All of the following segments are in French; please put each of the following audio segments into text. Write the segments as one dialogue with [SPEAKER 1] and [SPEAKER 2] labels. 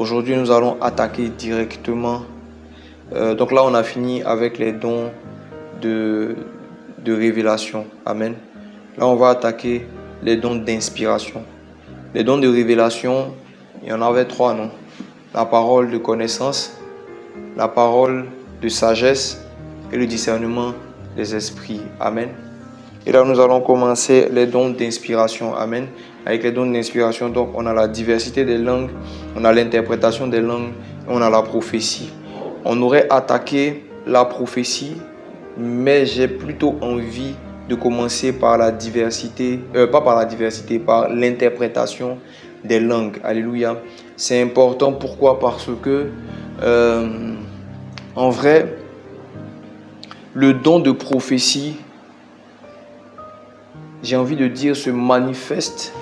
[SPEAKER 1] Aujourd'hui, nous allons attaquer directement. Donc là, on a fini avec les dons de, de révélation. Amen. Là, on va attaquer les dons d'inspiration. Les dons de révélation, il y en avait trois, non? La parole de connaissance, la parole de sagesse et le discernement des esprits. Amen. Et là, nous allons commencer les dons d'inspiration. Amen. Avec les dons d'inspiration, donc, on a la diversité des langues, on a l'interprétation des langues, on a la prophétie. On aurait attaqué la prophétie, mais j'ai plutôt envie de commencer par la diversité, par l'interprétation des langues. Alléluia. C'est important. Pourquoi? Parce que, en vrai, le don de prophétie, j'ai envie de dire, se manifeste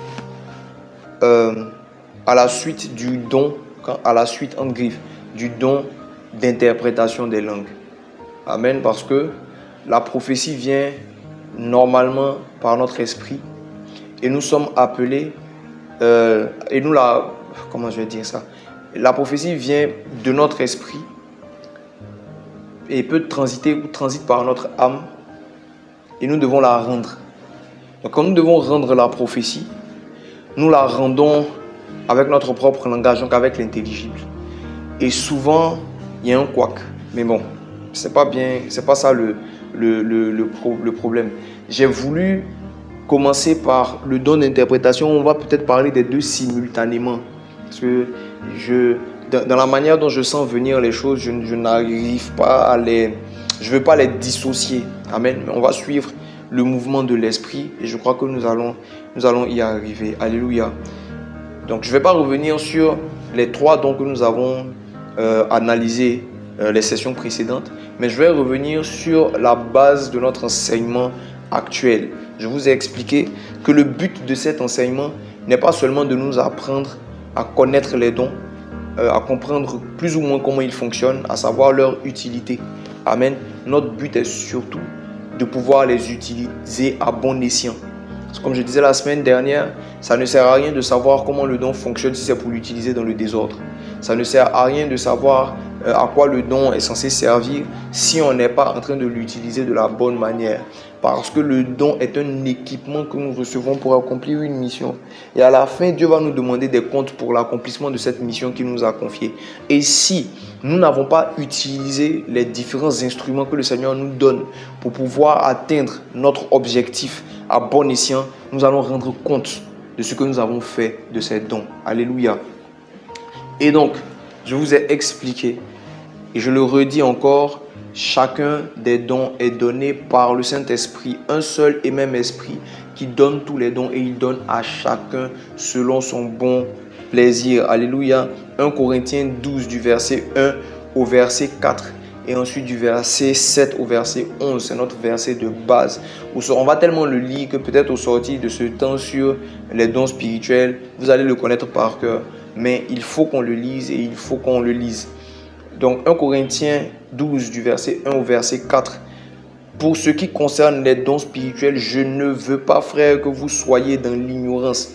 [SPEAKER 1] à la suite du don, à la suite en griffe, du don d'interprétation des langues. Amen. Parce que la prophétie vient normalement par notre esprit et nous sommes appelés, comment je vais dire ça? La prophétie vient de notre esprit et peut transiter ou transite par notre âme et nous devons la rendre. Donc quand nous devons rendre la prophétie, nous la rendons avec notre propre langage, donc avec l'intelligible. Et souvent, il y a un couac. Mais bon, c'est pas ça le problème. J'ai voulu commencer par le don d'interprétation. On va peut-être parler des deux simultanément. Parce que dans la manière dont je sens venir les choses, je n'arrive pas à je ne veux pas les dissocier. Amen. Mais on va suivre le mouvement de l'esprit et je crois que nous allons y arriver. Alléluia. Donc, je ne vais pas revenir sur les trois dons que nous avons analysés les sessions précédentes, mais je vais revenir sur la base de notre enseignement actuel. Je vous ai expliqué que le but de cet enseignement n'est pas seulement de nous apprendre à connaître les dons, à comprendre plus ou moins comment ils fonctionnent, à savoir leur utilité. Amen. Notre but est surtout de pouvoir les utiliser à bon escient. Comme je disais la semaine dernière, ça ne sert à rien de savoir comment le don fonctionne si c'est pour l'utiliser dans le désordre. Ça ne sert à rien de savoir à quoi le don est censé servir si on n'est pas en train de l'utiliser de la bonne manière. Parce que le don est un équipement que nous recevons pour accomplir une mission. Et à la fin, Dieu va nous demander des comptes pour l'accomplissement de cette mission qu'il nous a confiée. Et si nous n'avons pas utilisé les différents instruments que le Seigneur nous donne pour pouvoir atteindre notre objectif à bon escient, nous allons rendre compte de ce que nous avons fait de ces dons. Alléluia. Et donc, je vous ai expliqué, et je le redis encore, chacun des dons est donné par le Saint-Esprit, un seul et même esprit qui donne tous les dons et il donne à chacun selon son bon plaisir. Alléluia. 1 Corinthiens 12 du verset 1 au verset 4 et ensuite du verset 7 au verset 11. C'est notre verset de base. On va tellement le lire que peut-être au sortir de ce temps sur les dons spirituels, vous allez le connaître par cœur. Mais il faut qu'on le lise et il faut qu'on le lise. Donc 1 Corinthiens 12 du verset 1 au verset 4. Pour ce qui concerne les dons spirituels, je ne veux pas, frères, que vous soyez dans l'ignorance.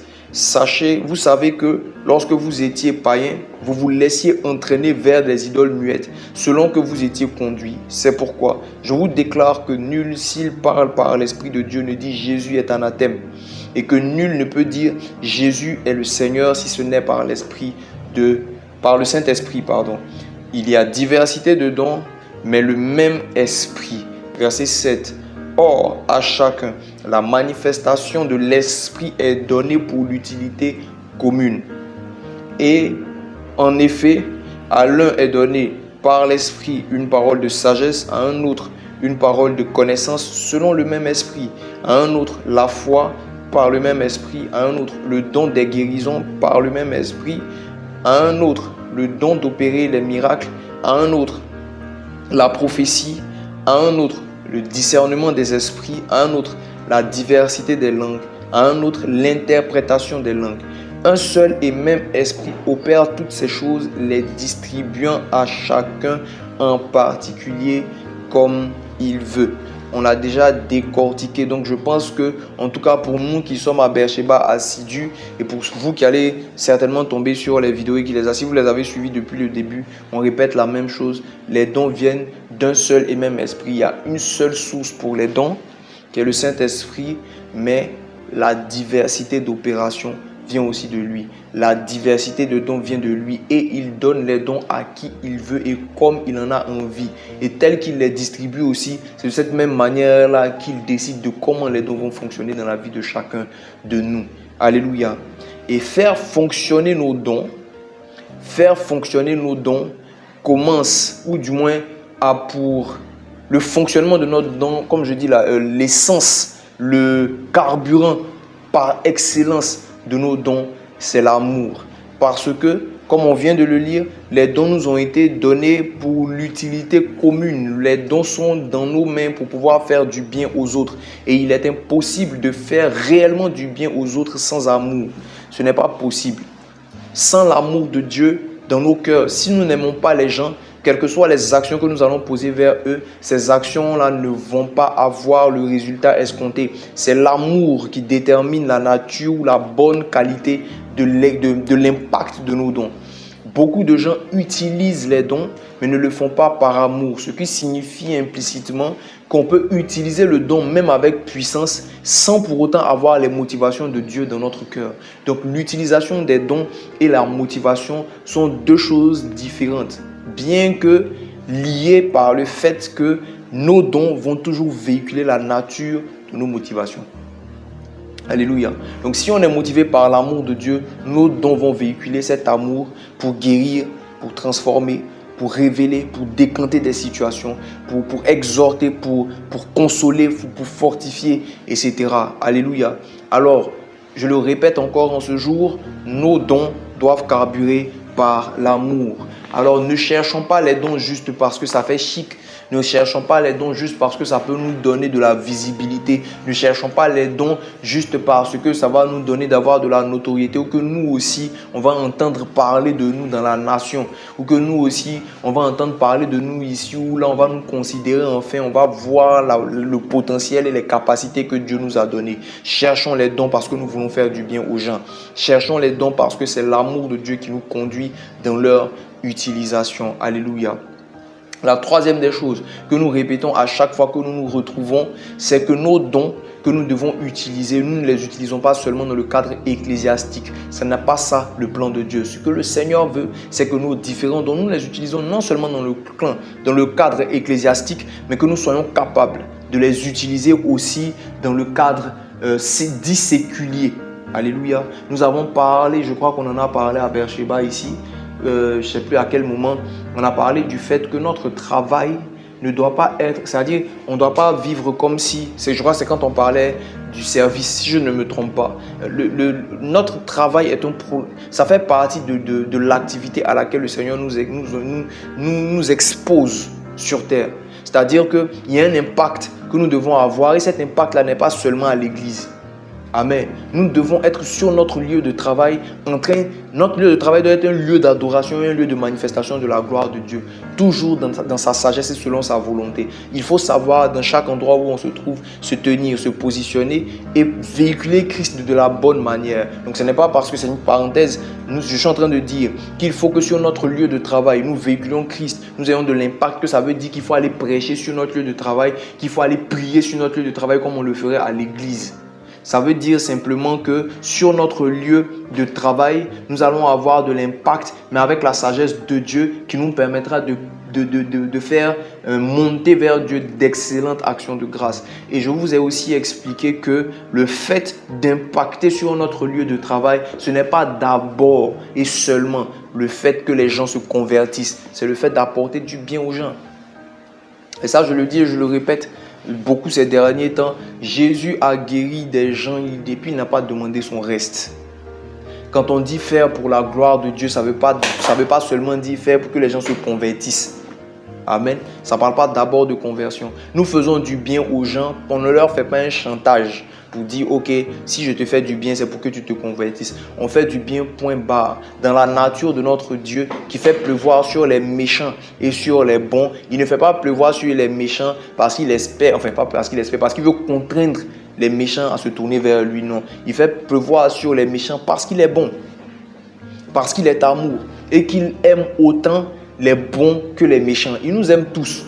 [SPEAKER 1] Vous savez que lorsque vous étiez païens, vous vous laissiez entraîner vers des idoles muettes, selon que vous étiez conduits. C'est pourquoi je vous déclare que nul, s'il parle par l'Esprit de Dieu, ne dit Jésus est anathème, et que nul ne peut dire Jésus est le Seigneur si ce n'est par le Saint-Esprit. Il y a diversité de dons, mais le même esprit. Verset 7. Or, à chacun, la manifestation de l'Esprit est donnée pour l'utilité commune. Et en effet, à l'un est donné par l'Esprit une parole de sagesse, à un autre une parole de connaissance selon le même Esprit, à un autre la foi par le même Esprit, à un autre le don des guérisons par le même Esprit, à un autre le don d'opérer les miracles, à un autre la prophétie, à un autre le discernement des esprits, à un autre la diversité des langues, à un autre l'interprétation des langues. Un seul et même esprit opère toutes ces choses, les distribuant à chacun en particulier comme il veut. on l'a déjà décortiqué. Donc je pense que, en tout cas pour nous qui sommes à Beersheba assidus et pour vous qui allez certainement tomber sur les vidéos et qui les si vous les avez suivies depuis le début, on répète la même chose. Les dons viennent d'un seul et même esprit. Il y a une seule source pour les dons qui est le Saint-Esprit, mais la diversité d'opérations vient aussi de lui. La diversité de dons vient de lui et il donne les dons à qui il veut et comme il en a envie. Et tel qu'il les distribue aussi, c'est de cette même manière-là qu'il décide de comment les dons vont fonctionner dans la vie de chacun de nous. Alléluia. Et faire fonctionner nos dons commence, ou du moins a pour le fonctionnement de notre don, comme je dis là, l'essence, le carburant par excellence de nos dons, c'est l'amour. Parce que, comme on vient de le lire, les dons nous ont été donnés pour l'utilité commune. Les dons sont dans nos mains pour pouvoir faire du bien aux autres. Et il est impossible de faire réellement du bien aux autres sans amour. Ce n'est pas possible. Sans l'amour de Dieu dans nos cœurs, si nous n'aimons pas les gens, quelles que soient les actions que nous allons poser vers eux, ces actions-là ne vont pas avoir le résultat escompté. C'est l'amour qui détermine la nature ou la bonne qualité de l'impact de nos dons. Beaucoup de gens utilisent les dons, mais ne le font pas par amour, ce qui signifie implicitement qu'on peut utiliser le don même avec puissance sans pour autant avoir les motivations de Dieu dans notre cœur. Donc l'utilisation des dons et la motivation sont deux choses différentes, bien que liées par le fait que nos dons vont toujours véhiculer la nature de nos motivations. Alléluia. Donc si on est motivé par l'amour de Dieu, nos dons vont véhiculer cet amour pour guérir, pour transformer, pour révéler, pour décanter des situations, pour exhorter, pour consoler, pour fortifier, etc. Alléluia. Alors, je le répète encore en ce jour, nos dons doivent carburer par l'amour. Alors, ne cherchons pas les dons juste parce que ça fait chic. Ne cherchons pas les dons juste parce que ça peut nous donner de la visibilité. Ne cherchons pas les dons juste parce que ça va nous donner d'avoir de la notoriété ou que nous aussi, on va entendre parler de nous dans la nation ou que nous aussi, on va entendre parler de nous ici ou là, on va nous considérer enfin, on va voir le potentiel et les capacités que Dieu nous a données. Cherchons les dons parce que nous voulons faire du bien aux gens. Cherchons les dons parce que c'est l'amour de Dieu qui nous conduit dans leur utilisation. Alléluia. La troisième des choses que nous répétons à chaque fois que nous nous retrouvons, c'est que nos dons que nous devons utiliser, nous ne les utilisons pas seulement dans le cadre ecclésiastique. Ce n'est pas ça le plan de Dieu. Ce que le Seigneur veut, c'est que nos différents dons, nous les utilisons non seulement dans le cadre ecclésiastique, mais que nous soyons capables de les utiliser aussi dans le cadre dit séculier. Alléluia. Nous avons parlé, je crois qu'on en a parlé à Beersheba ici, je ne sais plus à quel moment, on a parlé du fait que notre travail ne doit pas être, c'est-à-dire on ne doit pas vivre comme si, je crois que c'est quand on parlait du service, si je ne me trompe pas. Notre travail ça fait partie de l'activité à laquelle le Seigneur nous expose sur terre. C'est-à-dire qu'il y a un impact que nous devons avoir et cet impact-là n'est pas seulement à l'église. Amen. Nous devons être sur notre lieu de travail, notre lieu de travail doit être un lieu d'adoration, un lieu de manifestation de la gloire de Dieu, toujours dans sa sagesse et selon sa volonté. Il faut savoir dans chaque endroit où on se trouve, se tenir, se positionner et véhiculer Christ de la bonne manière. Donc ce n'est pas parce que c'est une parenthèse, je suis en train de dire qu'il faut que sur notre lieu de travail, nous véhiculions Christ, nous ayons de l'impact, que ça veut dire qu'il faut aller prêcher sur notre lieu de travail, qu'il faut aller prier sur notre lieu de travail comme on le ferait à l'église. Ça veut dire simplement que sur notre lieu de travail, nous allons avoir de l'impact, mais avec la sagesse de Dieu qui nous permettra de faire monter vers Dieu d'excellentes actions de grâce. Et je vous ai aussi expliqué que le fait d'impacter sur notre lieu de travail, ce n'est pas d'abord et seulement le fait que les gens se convertissent, c'est le fait d'apporter du bien aux gens. Et ça, je le dis et je le répète beaucoup ces derniers temps, Jésus a guéri des gens et puis il n'a pas demandé son reste. Quand on dit faire pour la gloire de Dieu, ça veut pas seulement dire faire pour que les gens se convertissent. Amen. Ça ne parle pas d'abord de conversion. Nous faisons du bien aux gens. On ne leur fait pas un chantage pour dire, ok, si je te fais du bien, c'est pour que tu te convertisses. On fait du bien, point barre. Dans la nature de notre Dieu qui fait pleuvoir sur les méchants et sur les bons. Il ne fait pas pleuvoir sur les méchants parce qu'il espère, enfin pas parce qu'il espère, parce qu'il veut contraindre les méchants à se tourner vers lui. Non, il fait pleuvoir sur les méchants parce qu'il est bon. Parce qu'il est amour et qu'il aime autant les bons que les méchants. Il nous aime tous.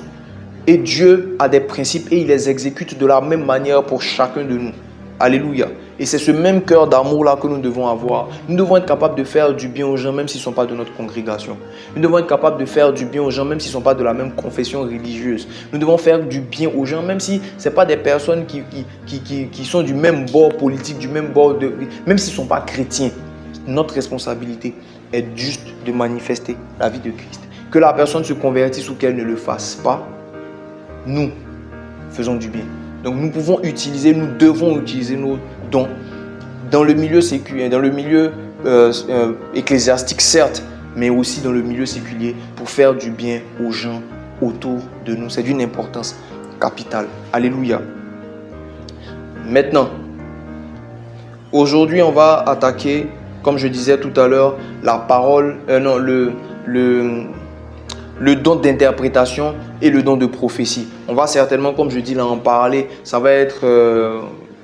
[SPEAKER 1] Et Dieu a des principes et il les exécute de la même manière pour chacun de nous. Alléluia. Et c'est ce même cœur d'amour-là que nous devons avoir. Nous devons être capables de faire du bien aux gens même s'ils ne sont pas de notre congrégation. Nous devons être capables de faire du bien aux gens même s'ils ne sont pas de la même confession religieuse. Nous devons faire du bien aux gens même si ce n'est pas des personnes qui sont du même bord politique, du même bord même s'ils ne sont pas chrétiens. Notre responsabilité est juste de manifester la vie de Christ. Que la personne se convertisse ou qu'elle ne le fasse pas, nous faisons du bien. Donc nous devons utiliser nos dons dans le milieu séculier, dans le milieu ecclésiastique certes, mais aussi dans le milieu séculier pour faire du bien aux gens autour de nous. C'est d'une importance capitale. Alléluia. Maintenant, aujourd'hui on va attaquer, comme je disais tout à l'heure, le don d'interprétation et le don de prophétie. On va certainement, comme je dis là, en parler. Ça va être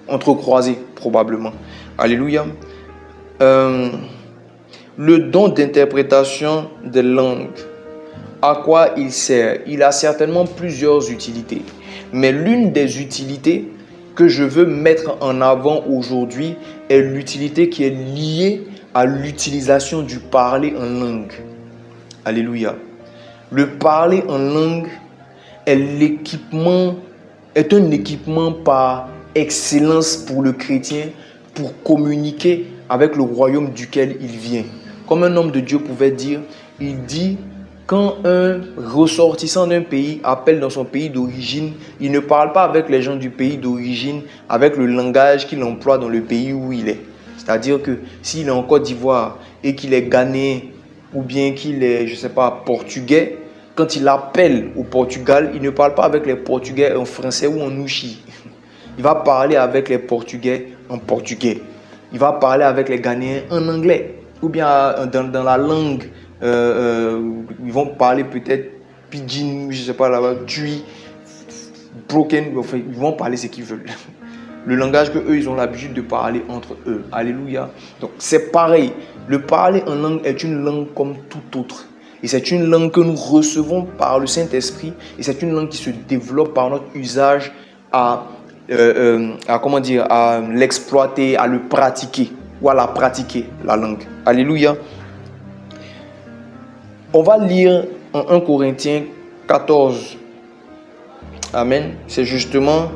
[SPEAKER 1] entrecroisé probablement. Alléluia. Le don d'interprétation des langues, à quoi il sert? Il a certainement plusieurs utilités. Mais l'une des utilités que je veux mettre en avant aujourd'hui est l'utilité qui est liée à l'utilisation du parler en langue. Alléluia. Le parler en langue est un équipement par excellence pour le chrétien pour communiquer avec le royaume duquel il vient. Comme un homme de Dieu pouvait dire, il dit, quand un ressortissant d'un pays appelle dans son pays d'origine, il ne parle pas avec les gens du pays d'origine, avec le langage qu'il emploie dans le pays où il est. C'est-à-dire que s'il est en Côte d'Ivoire et qu'il est ghanéen ou bien qu'il est, je ne sais pas, portugais, quand il appelle au Portugal, il ne parle pas avec les Portugais en français ou en ouchi. Il va parler avec les Portugais en portugais. Il va parler avec les Ghanéens en anglais. Ou bien dans la langue, ils vont parler peut-être pidgin, je ne sais pas là-bas, tui, broken, enfin, ils vont parler ce qu'ils veulent. Le langage qu'eux, ils ont l'habitude de parler entre eux. Alléluia. Donc, c'est pareil. Le parler en langue est une langue comme tout autre. Et c'est une langue que nous recevons par le Saint-Esprit. Et c'est une langue qui se développe par notre usage à l'exploiter, à le pratiquer ou à la pratiquer, la langue. Alléluia. On va lire en 1 Corinthiens 14. Amen. C'est justement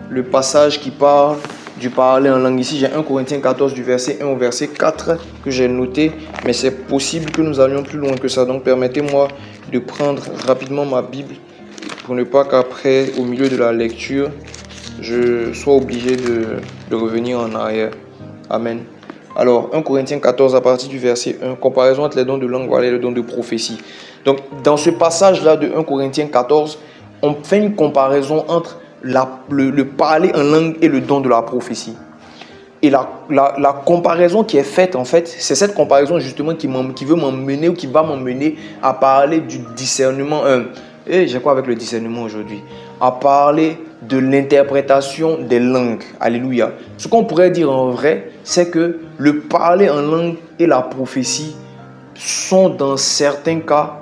[SPEAKER 1] le passage qui parle du parler en langue. Ici, j'ai 1 Corinthiens 14 du verset 1 au verset 4 que j'ai noté, mais c'est possible que nous allions plus loin que ça. Donc, permettez-moi de prendre rapidement ma Bible pour ne pas qu'après, au milieu de la lecture, je sois obligé de revenir en arrière. Amen. Alors, 1 Corinthiens 14 à partir du verset 1, comparaison entre les dons de langue, voilà le don de prophétie. Donc, dans ce passage-là de 1 Corinthiens 14, on fait une comparaison entre le parler en langue et le don de la prophétie. Et la comparaison qui est faite, en fait, c'est cette comparaison justement qui veut m'emmener ou qui va m'emmener à parler du discernement. J'ai quoi avec le discernement aujourd'hui? À parler de l'interprétation des langues. Alléluia. Ce qu'on pourrait dire en vrai, c'est que le parler en langue et la prophétie sont dans certains cas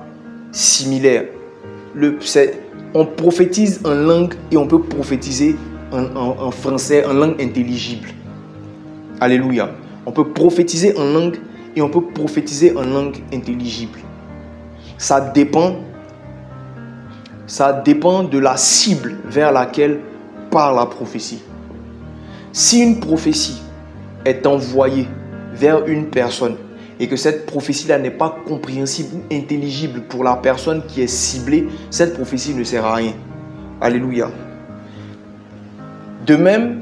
[SPEAKER 1] similaires. On prophétise en langue et on peut prophétiser en français, en langue intelligible. Alléluia. On peut prophétiser en langue et on peut prophétiser en langue intelligible. Ça dépend de la cible vers laquelle part la prophétie. Si une prophétie est envoyée vers une personne et que cette prophétie-là n'est pas compréhensible ou intelligible pour la personne qui est ciblée, cette prophétie ne sert à rien. Alléluia. De même,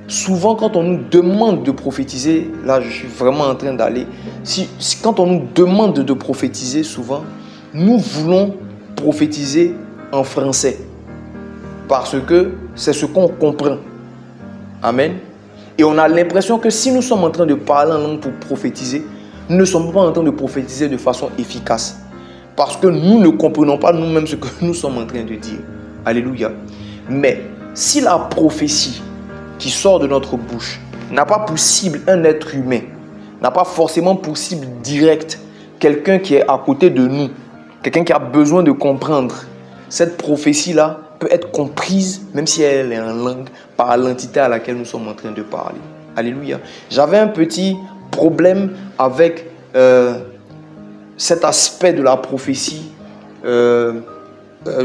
[SPEAKER 1] souvent quand on nous demande de prophétiser, là je suis vraiment en train d'aller, quand on nous demande de prophétiser souvent, nous voulons prophétiser en français parce que c'est ce qu'on comprend. Amen. Et on a l'impression que si nous sommes en train de parler en langue pour prophétiser, nous ne sommes pas en train de prophétiser de façon efficace. Parce que nous ne comprenons pas nous-mêmes ce que nous sommes en train de dire. Alléluia. Mais si la prophétie qui sort de notre bouche n'a pas pour cible un être humain, n'a pas forcément pour cible direct quelqu'un qui est à côté de nous, quelqu'un qui a besoin de comprendre, cette prophétie-là peut être comprise, même si elle est en langue, par l'entité à laquelle nous sommes en train de parler. Alléluia. J'avais un petit problème avec cet aspect de la prophétie,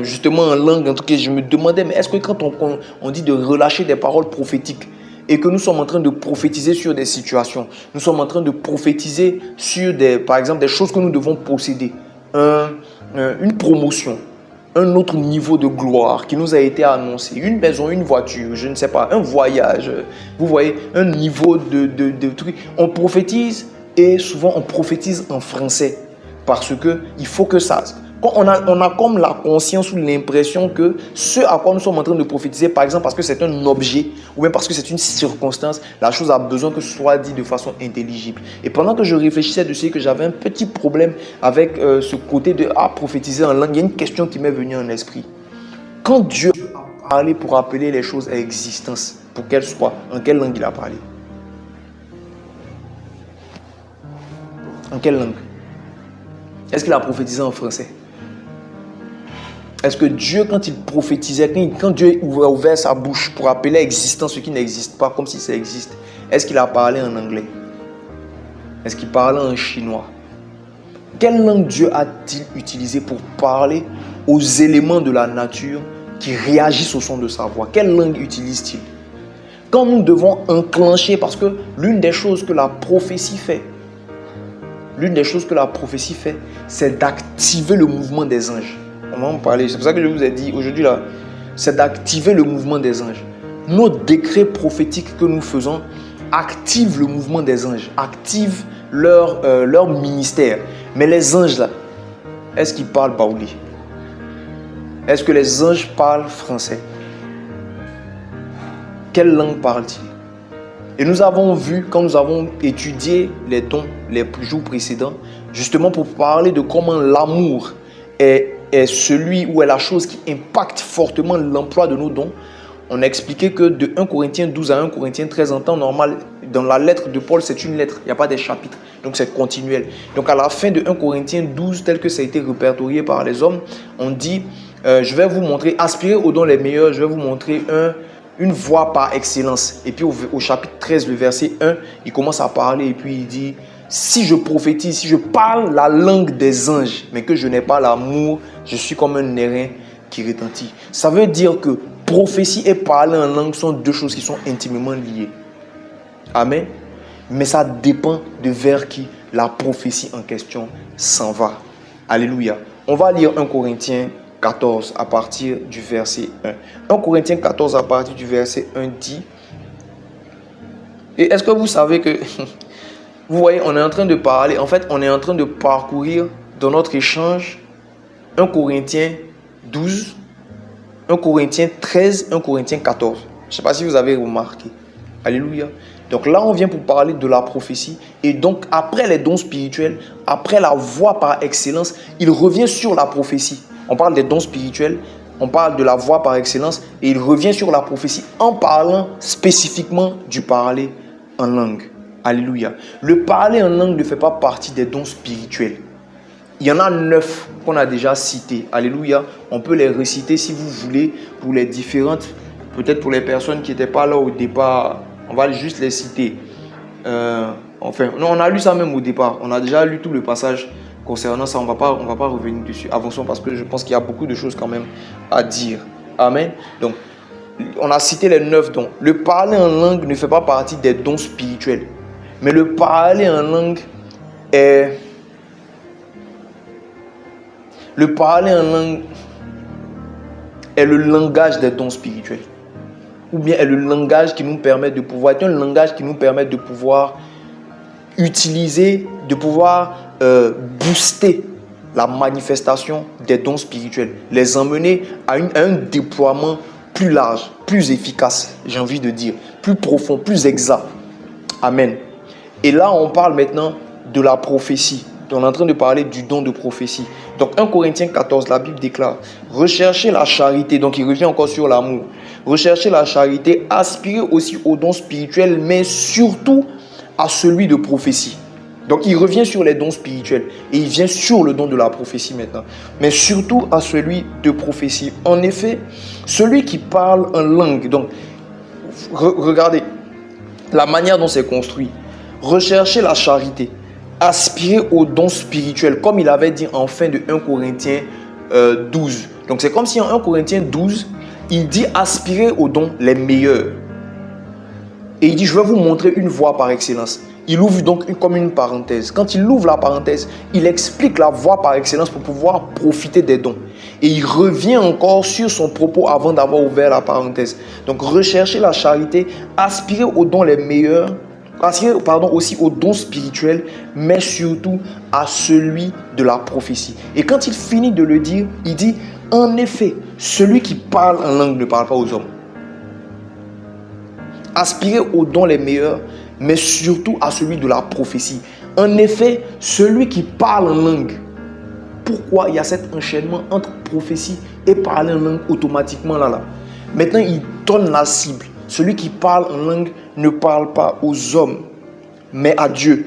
[SPEAKER 1] justement en langue. En tout cas, je me demandais, mais est-ce que quand on dit de relâcher des paroles prophétiques et que nous sommes en train de prophétiser sur des situations, nous sommes en train de prophétiser sur, par exemple, des choses que nous devons posséder, une promotion, un autre niveau de gloire qui nous a été annoncé, une maison, une voiture, je ne sais pas, un voyage, vous voyez, un niveau de truc. On prophétise et souvent on prophétise en français parce qu'il faut que ça... On a comme la conscience ou l'impression que ce à quoi nous sommes en train de prophétiser, par exemple parce que c'est un objet ou même parce que c'est une circonstance, la chose a besoin que ce soit dit de façon intelligible. Et pendant que je réfléchissais dessus, que j'avais un petit problème avec ce côté de prophétiser en langue, il y a une question qui m'est venue en esprit. Quand Dieu a parlé pour appeler les choses à existence, pour qu'elles soient, en quelle langue il a parlé? En quelle langue? Est-ce qu'il a prophétisé en français? Est-ce que Dieu, quand il prophétisait, quand Dieu a ouvert sa bouche pour appeler à existence ce qui n'existe pas, comme si ça existe, est-ce qu'il a parlé en anglais? Est-ce qu'il parlait en chinois? Quelle langue Dieu a-t-il utilisé pour parler aux éléments de la nature qui réagissent au son de sa voix? Quelle langue utilise-t-il? Quand nous devons enclencher, parce que l'une des choses que la prophétie fait, c'est d'activer le mouvement des anges. On va en parler. C'est pour ça que je vous ai dit aujourd'hui là, c'est d'activer le mouvement des anges. Nos décrets prophétiques que nous faisons activent le mouvement des anges, activent leur ministère. Mais les anges là, est-ce qu'ils parlent baouli? Est-ce que les anges parlent français? Quelle langue parlent-ils? Et nous avons vu, quand nous avons étudié les dons les jours précédents, justement pour parler de comment l'amour est celui ou est la chose qui impacte fortement l'emploi de nos dons. On a expliqué que de 1 Corinthiens 12 à 1 Corinthiens 13 en temps normal, dans la lettre de Paul, c'est une lettre, il n'y a pas des chapitres, donc c'est continuel. Donc à la fin de 1 Corinthiens 12, tel que ça a été répertorié par les hommes, on dit, je vais vous montrer, aspirez aux dons les meilleurs, je vais vous montrer une voie par excellence. Et puis au chapitre 13, le verset 1, il commence à parler et puis il dit, si je prophétise, si je parle la langue des anges, mais que je n'ai pas l'amour, je suis comme un airain qui retentit. Ça veut dire que prophétie et parler en langue sont deux choses qui sont intimement liées. Amen. Mais ça dépend de vers qui la prophétie en question s'en va. Alléluia. On va lire 1 Corinthiens 14 à partir du verset 1. 1 Corinthiens 14 à partir du verset 1 dit... Et est-ce que vous savez que... Vous voyez, on est en train de parler, en fait, on est en train de parcourir dans notre échange 1 Corinthiens 12, 1 Corinthiens 13, 1 Corinthiens 14. Je ne sais pas si vous avez remarqué. Alléluia. Donc là, on vient pour parler de la prophétie. Et donc, après les dons spirituels, après la voie par excellence, il revient sur la prophétie. On parle des dons spirituels, on parle de la voie par excellence, et il revient sur la prophétie en parlant spécifiquement du parler en langue. Alléluia. Le parler en langue ne fait pas partie des dons spirituels. Il y en a 9 qu'on a déjà cités. Alléluia. On peut les reciter si vous voulez pour les différentes, peut-être pour les personnes qui n'étaient pas là au départ. On va juste les citer. Enfin, non, on a lu ça même au départ. On a déjà lu tout le passage concernant ça. On va pas revenir dessus. Avançons parce que je pense qu'il y a beaucoup de choses quand même à dire. Amen. Donc, on a cité les 9 dons. Le parler en langue ne fait pas partie des dons spirituels. Mais le parler en langue est... Le parler en langue est le langage des dons spirituels. Ou bien est le langage qui nous permet de pouvoir... C'est un langage qui nous permet de pouvoir utiliser, de pouvoir booster la manifestation des dons spirituels, les emmener à un déploiement plus large, plus efficace, j'ai envie de dire, plus profond, plus exact. Amen. Et là, on parle maintenant de la prophétie. On est en train de parler du don de prophétie. Donc 1 Corinthiens 14, la Bible déclare, recherchez la charité. Donc il revient encore sur l'amour. Recherchez la charité, aspirez aussi au don spirituel, mais surtout à celui de prophétie. Donc il revient sur les dons spirituels et il vient sur le don de la prophétie maintenant. Mais surtout à celui de prophétie. En effet, celui qui parle en langue. Donc regardez la manière dont c'est construit. Recherchez la charité. Aspirer aux dons spirituels, comme il avait dit en fin de 1 Corinthiens 12. Donc c'est comme si en 1 Corinthiens 12, il dit aspirer aux dons les meilleurs. Et il dit, je vais vous montrer une voie par excellence. Il ouvre donc comme une parenthèse. Quand il ouvre la parenthèse, il explique la voie par excellence pour pouvoir profiter des dons. Et il revient encore sur son propos avant d'avoir ouvert la parenthèse. Donc rechercher la charité, aspirer aux dons les meilleurs, aussi aux dons spirituels, mais surtout à celui de la prophétie. Et quand il finit de le dire, il dit, en effet, celui qui parle en langue ne parle pas aux hommes. Aspirer aux dons les meilleurs, mais surtout à celui de la prophétie. En effet, celui qui parle en langue. Pourquoi il y a cet enchaînement entre prophétie et parler en langue automatiquement là? Maintenant, il donne la cible. Celui qui parle en langue ne parle pas aux hommes, mais à Dieu,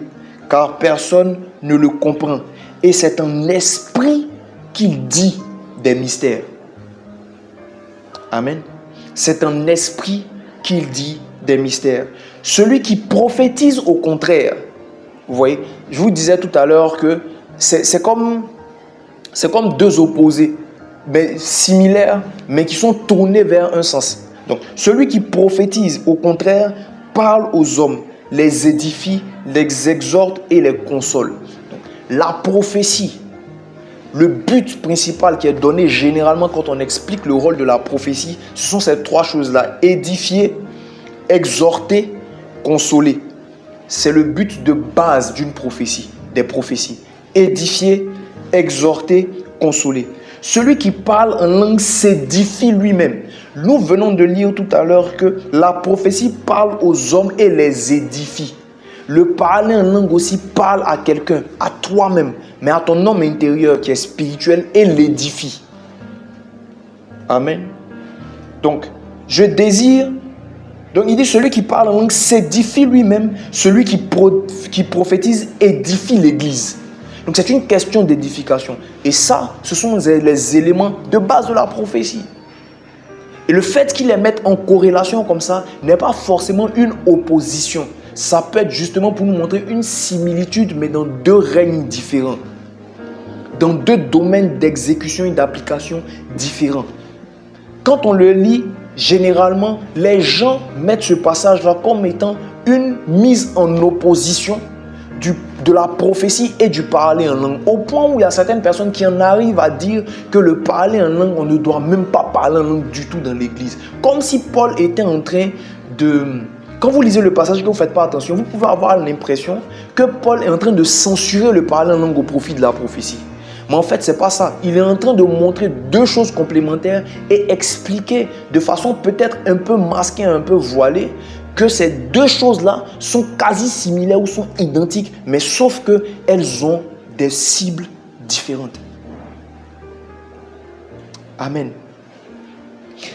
[SPEAKER 1] car personne ne le comprend. Et c'est un esprit qu'il dit des mystères. Amen. C'est un esprit qu'il dit des mystères. Celui qui prophétise au contraire, vous voyez, je vous disais tout à l'heure que c'est comme deux opposés, mais similaires, mais qui sont tournés vers un sens. Donc, celui qui prophétise, au contraire, parle aux hommes, les édifie, les exhorte et les console. Donc, la prophétie, le but principal qui est donné généralement quand on explique le rôle de la prophétie, ce sont ces trois choses-là. Édifier, exhorter, consoler. C'est le but de base d'une prophétie, des prophéties. Édifier, exhorter, consoler. Celui qui parle en langue s'édifie lui-même. Nous venons de lire tout à l'heure que la prophétie parle aux hommes et les édifie. Le parler en langue aussi parle à quelqu'un, à toi-même, mais à ton homme intérieur qui est spirituel et l'édifie. Amen. Donc, je désire. Donc, il dit celui qui parle en langue s'édifie lui-même. Celui qui prophétise édifie l'église. Donc, c'est une question d'édification. Et ça, ce sont les éléments de base de la prophétie. Et le fait qu'ils les mettent en corrélation comme ça n'est pas forcément une opposition. Ça peut être justement pour nous montrer une similitude, mais dans deux règnes différents. Dans deux domaines d'exécution et d'application différents. Quand on le lit, généralement, les gens mettent ce passage-là comme étant une mise en opposition de la prophétie et du parler en langue. Au point où il y a certaines personnes qui en arrivent à dire que le parler en langue, on ne doit même pas parler en langue du tout dans l'église. Comme si Paul était en train de... Quand vous lisez le passage et que vous ne faites pas attention, vous pouvez avoir l'impression que Paul est en train de censurer le parler en langue au profit de la prophétie. Mais en fait, ce n'est pas ça. Il est en train de montrer deux choses complémentaires et expliquer de façon peut-être un peu masquée, un peu voilée, que ces deux choses-là sont quasi similaires ou sont identiques, mais sauf qu'elles ont des cibles différentes. Amen.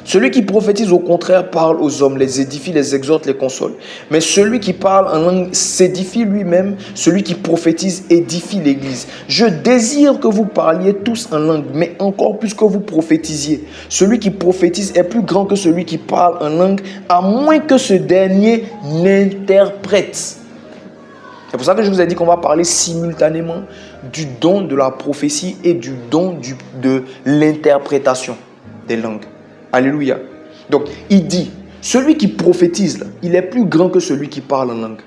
[SPEAKER 1] Celui qui prophétise au contraire parle aux hommes, les édifie, les exhorte, les console. Mais celui qui parle en langue s'édifie lui-même, celui qui prophétise édifie l'église. Je désire que vous parliez tous en langue, mais encore plus que vous prophétisiez. Celui qui prophétise est plus grand que celui qui parle en langue, à moins que ce dernier n'interprète. C'est pour ça que je vous ai dit qu'on va parler simultanément du don de la prophétie et du don de l'interprétation des langues. Alléluia. Donc, il dit, celui qui prophétise, là, il est plus grand que celui qui parle en langue.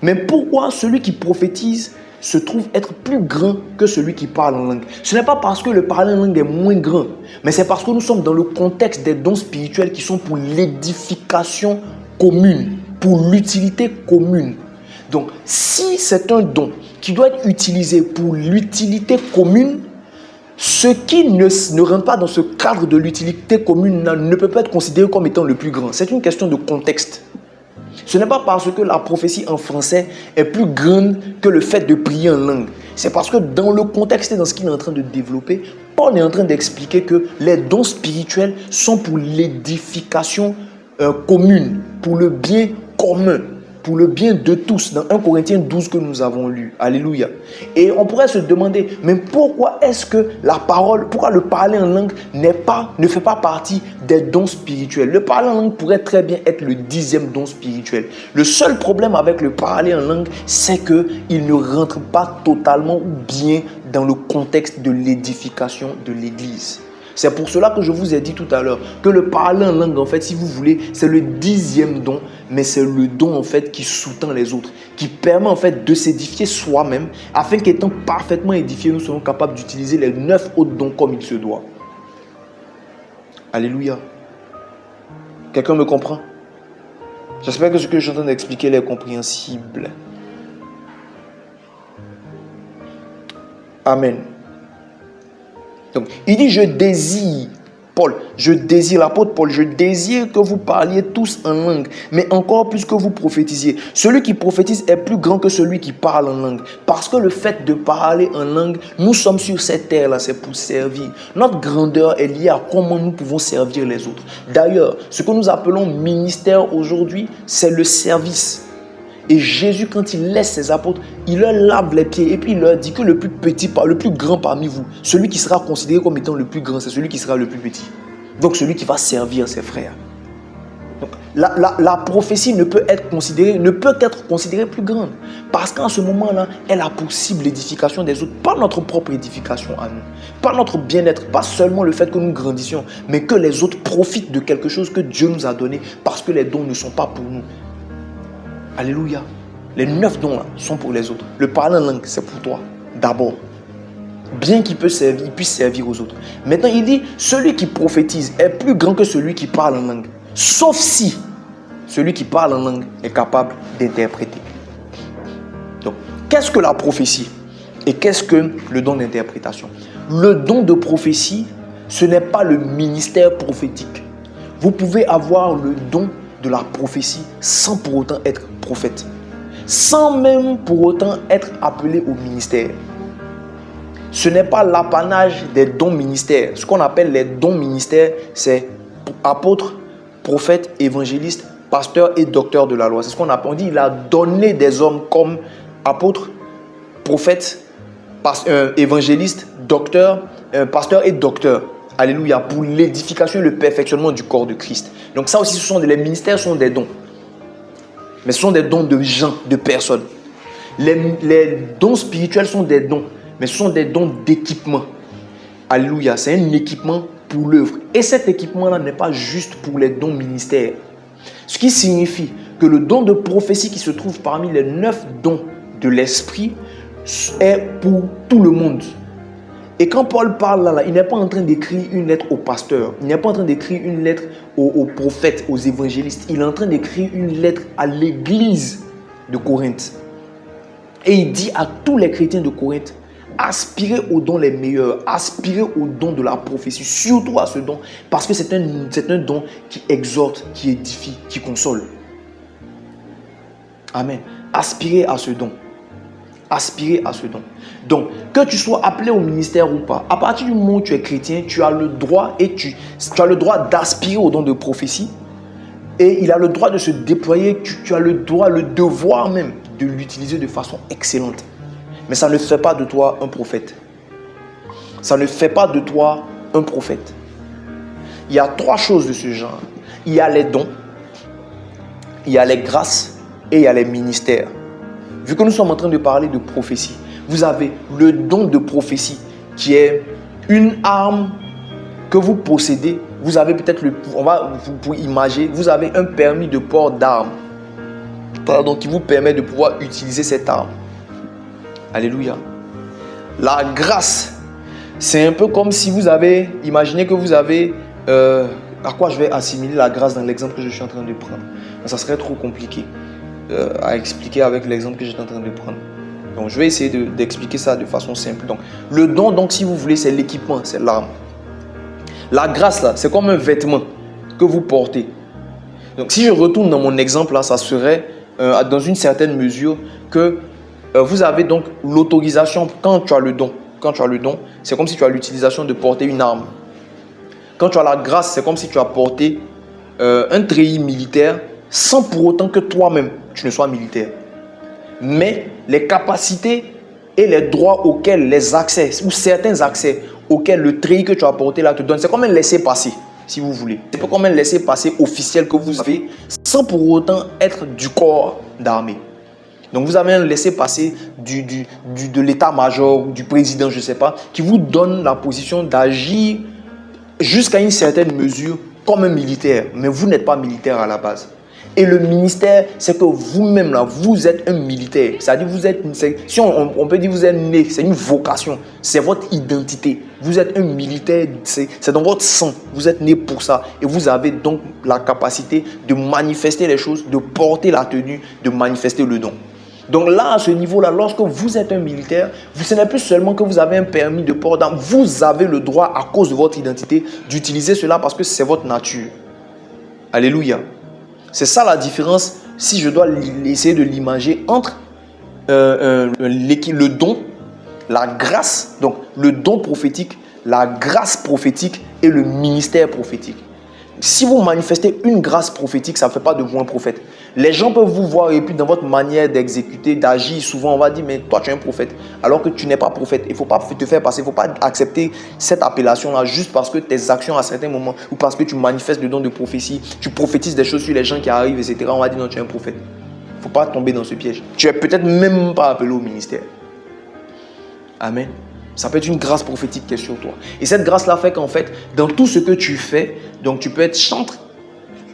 [SPEAKER 1] Mais pourquoi celui qui prophétise se trouve être plus grand que celui qui parle en langue? Ce n'est pas parce que le parler en langue est moins grand, mais c'est parce que nous sommes dans le contexte des dons spirituels qui sont pour l'édification commune, pour l'utilité commune. Donc, si c'est un don qui doit être utilisé pour l'utilité commune, ce qui ne rentre pas dans ce cadre de l'utilité commune ne peut pas être considéré comme étant le plus grand. C'est une question de contexte. Ce n'est pas parce que la prophétie en français est plus grande que le fait de prier en langue. C'est parce que dans le contexte et dans ce qu'il est en train de développer, Paul est en train d'expliquer que les dons spirituels sont pour l'édification commune, pour le bien commun, pour le bien de tous, dans 1 Corinthiens 12 que nous avons lu. Alléluia. Et on pourrait se demander, mais pourquoi est-ce que la parole, pourquoi le parler en langue ne fait pas partie des dons spirituels? Le parler en langue pourrait très bien être le 10e don spirituel. Le seul problème avec le parler en langue, c'est qu'il ne rentre pas totalement ou bien dans le contexte de l'édification de l'Église. C'est pour cela que je vous ai dit tout à l'heure que le parler en langue, en fait, si vous voulez, c'est le 10e don, mais c'est le don, en fait, qui sous-tend les autres, qui permet, en fait, de s'édifier soi-même, afin qu'étant parfaitement édifiés, nous soyons capables d'utiliser les 9 autres dons comme il se doit. Alléluia. Quelqu'un me comprend? J'espère que ce que je suis en train d'expliquer est compréhensible. Amen. Donc, il dit, je désire, l'apôtre Paul, je désire que vous parliez tous en langue, mais encore plus que vous prophétisiez. Celui qui prophétise est plus grand que celui qui parle en langue. Parce que le fait de parler en langue, nous sommes sur cette terre-là, c'est pour servir. Notre grandeur est liée à comment nous pouvons servir les autres. D'ailleurs, ce que nous appelons ministère aujourd'hui, c'est le service. Et Jésus, quand il laisse ses apôtres, il leur lave les pieds et puis il leur dit que le plus petit, le plus grand parmi vous, celui qui sera considéré comme étant le plus grand, c'est celui qui sera le plus petit. Donc celui qui va servir ses frères. Donc, la prophétie ne peut qu'être considérée plus grande. Parce qu'en ce moment-là, elle a pour cible l'édification des autres, pas notre propre édification à nous, pas notre bien-être, pas seulement le fait que nous grandissions, mais que les autres profitent de quelque chose que Dieu nous a donné parce que les dons ne sont pas pour nous. Alléluia. Les 9 dons là sont pour les autres. Le parler en langue, c'est pour toi d'abord. Bien qu'il puisse servir aux autres. Maintenant, il dit, celui qui prophétise est plus grand que celui qui parle en langue. Sauf si celui qui parle en langue est capable d'interpréter. Donc, qu'est-ce que la prophétie? Et qu'est-ce que le don d'interprétation? Le don de prophétie, ce n'est pas le ministère prophétique. Vous pouvez avoir le don de la prophétie sans pour autant être prophète, sans même pour autant être appelé au ministère. Ce n'est pas l'apanage des dons ministères. Ce qu'on appelle les dons ministères, c'est apôtre, prophète, évangéliste, pasteur et docteur de la loi. C'est ce qu'on appelle. On dit il a donné des hommes comme apôtre, prophète, évangéliste, docteur, pasteur et docteur. Alléluia, pour l'édification et le perfectionnement du corps de Christ. Donc ça aussi, les ministères sont des dons. Mais ce sont des dons de gens, de personnes. Les dons spirituels sont des dons, mais ce sont des dons d'équipement. Alléluia, c'est un équipement pour l'œuvre. Et cet équipement-là n'est pas juste pour les dons ministères. Ce qui signifie que le don de prophétie qui se trouve parmi les 9 dons de l'esprit est pour tout le monde. Et quand Paul parle là, il n'est pas en train d'écrire une lettre au pasteur. Il n'est pas en train d'écrire une lettre aux prophètes, aux évangélistes. Il est en train d'écrire une lettre à l'église de Corinthe. Et il dit à tous les chrétiens de Corinthe, aspirez aux dons les meilleurs, aspirez aux dons de la prophétie, surtout à ce don, parce que c'est un don qui exhorte, qui édifie, qui console. Amen. Aspirez à ce don. Aspirer à ce don. Donc, que tu sois appelé au ministère ou pas, à partir du moment où tu es chrétien, tu as le droit tu as le droit d'aspirer au don de prophétie et il a le droit de se déployer. Tu as le droit, le devoir même de l'utiliser de façon excellente. Mais ça ne fait pas de toi un prophète. Ça ne fait pas de toi un prophète. Il y a 3 choses de ce genre. Il y a les dons, il y a les grâces et il y a les ministères. Vu que nous sommes en train de parler de prophétie, vous avez le don de prophétie qui est une arme que vous possédez. Vous avez peut-être vous pouvez imaginer, vous avez un permis de port d'armes. Qui vous permet de pouvoir utiliser cette arme. Alléluia. La grâce, c'est un peu comme si vous avez, imaginez que vous avez, à quoi je vais assimiler la grâce dans l'exemple que je suis en train de prendre. Ça serait trop compliqué. à expliquer avec l'exemple que j'étais en train de prendre. Donc, je vais essayer d'expliquer ça de façon simple. Donc, le don, donc, si vous voulez, c'est l'équipement, c'est l'arme. La grâce, là, c'est comme un vêtement que vous portez. Donc, si je retourne dans mon exemple, là, ça serait dans une certaine mesure que vous avez donc l'autorisation quand tu as le don. Quand tu as le don, c'est comme si tu as l'utilisation de porter une arme. Quand tu as la grâce, c'est comme si tu as porté un treillis militaire sans pour autant que toi-même, tu ne sois militaire. Mais les capacités et les droits auxquels, les accès ou certains accès auxquels le treillis que tu as porté là te donne, c'est comme un laissez-passer, si vous voulez. C'est pas comme un laissez-passer officiel que vous avez sans pour autant être du corps d'armée. Donc vous avez un laissez-passer de l'état-major, du président, je ne sais pas, qui vous donne la position d'agir jusqu'à une certaine mesure comme un militaire. Mais vous n'êtes pas militaire à la base. Et le ministère, c'est que vous-même, là, vous êtes un militaire. C'est-à-dire, vous êtes, si on peut dire vous êtes né, c'est une vocation, c'est votre identité. Vous êtes un militaire, c'est dans votre sang. Vous êtes né pour ça. Et vous avez donc la capacité de manifester les choses, de porter la tenue, de manifester le don. Donc là, à ce niveau-là, lorsque vous êtes un militaire, ce n'est plus seulement que vous avez un permis de port d'armes, vous avez le droit, à cause de votre identité, d'utiliser cela parce que c'est votre nature. Alléluia. C'est ça la différence, si je dois essayer de l'imager, entre le don, la grâce, donc le don prophétique, la grâce prophétique et le ministère prophétique. Si vous manifestez une grâce prophétique, ça ne fait pas de vous un prophète. Les gens peuvent vous voir et puis dans votre manière d'exécuter, d'agir, souvent on va dire mais toi tu es un prophète alors que tu n'es pas prophète. Il ne faut pas te faire passer, il ne faut pas accepter cette appellation-là juste parce que tes actions à certains moments ou parce que tu manifestes le don de prophétie, tu prophétises des choses sur les gens qui arrivent, etc. On va dire non, tu es un prophète. Il ne faut pas tomber dans ce piège. Tu es peut-être même pas appelé au ministère. Amen. Ça peut être une grâce prophétique qui est sur toi. Et cette grâce-là fait qu'en fait, dans tout ce que tu fais, donc tu peux être chantre,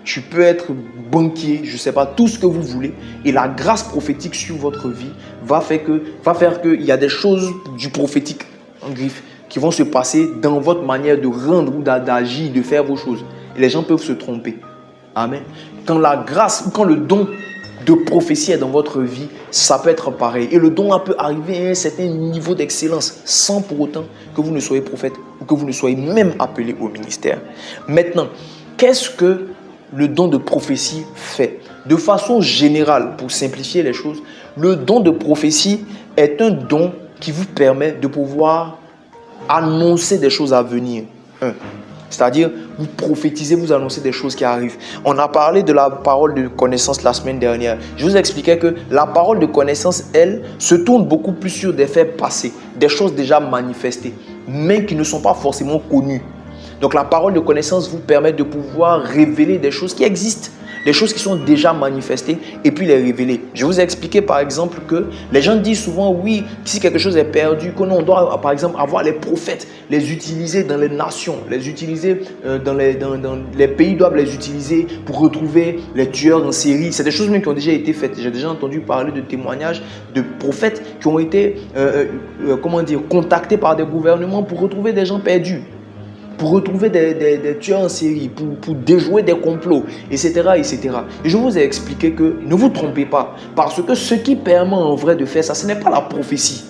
[SPEAKER 1] tu peux être banquier, je ne sais pas, tout ce que vous voulez. Et la grâce prophétique sur votre vie va faire qu'il y a des choses du prophétique, en griffe, qui vont se passer dans votre manière de rendre ou d'agir, de faire vos choses. Et les gens peuvent se tromper. Amen. Quand la grâce ou quand le don de prophétie est dans votre vie, ça peut être pareil. Et le don peut arriver à un certain niveau d'excellence sans pour autant que vous ne soyez prophète ou que vous ne soyez même appelé au ministère. Maintenant, qu'est-ce que le don de prophétie fait? De façon générale, pour simplifier les choses, le don de prophétie est un don qui vous permet de pouvoir annoncer des choses à venir. C'est-à-dire, vous prophétisez, vous annoncez des choses qui arrivent. On a parlé de la parole de connaissance la semaine dernière. Je vous expliquais que la parole de connaissance, elle, se tourne beaucoup plus sur des faits passés, des choses déjà manifestées, mais qui ne sont pas forcément connues. Donc la parole de connaissance vous permet de pouvoir révéler des choses qui existent, des choses qui sont déjà manifestées et puis les révéler. Je vous ai expliqué par exemple que les gens disent souvent oui, si quelque chose est perdu, que nous on doit par exemple avoir les prophètes, les utiliser dans les nations, les utiliser dans les pays doivent les utiliser pour retrouver les tueurs en série. C'est des choses même qui ont déjà été faites. J'ai déjà entendu parler de témoignages de prophètes qui ont été contactés par des gouvernements pour retrouver des gens perdus, pour retrouver des tueurs en série, pour déjouer des complots, etc., etc. Et je vous ai expliqué que ne vous trompez pas, parce que ce qui permet en vrai de faire ça, ce n'est pas la prophétie,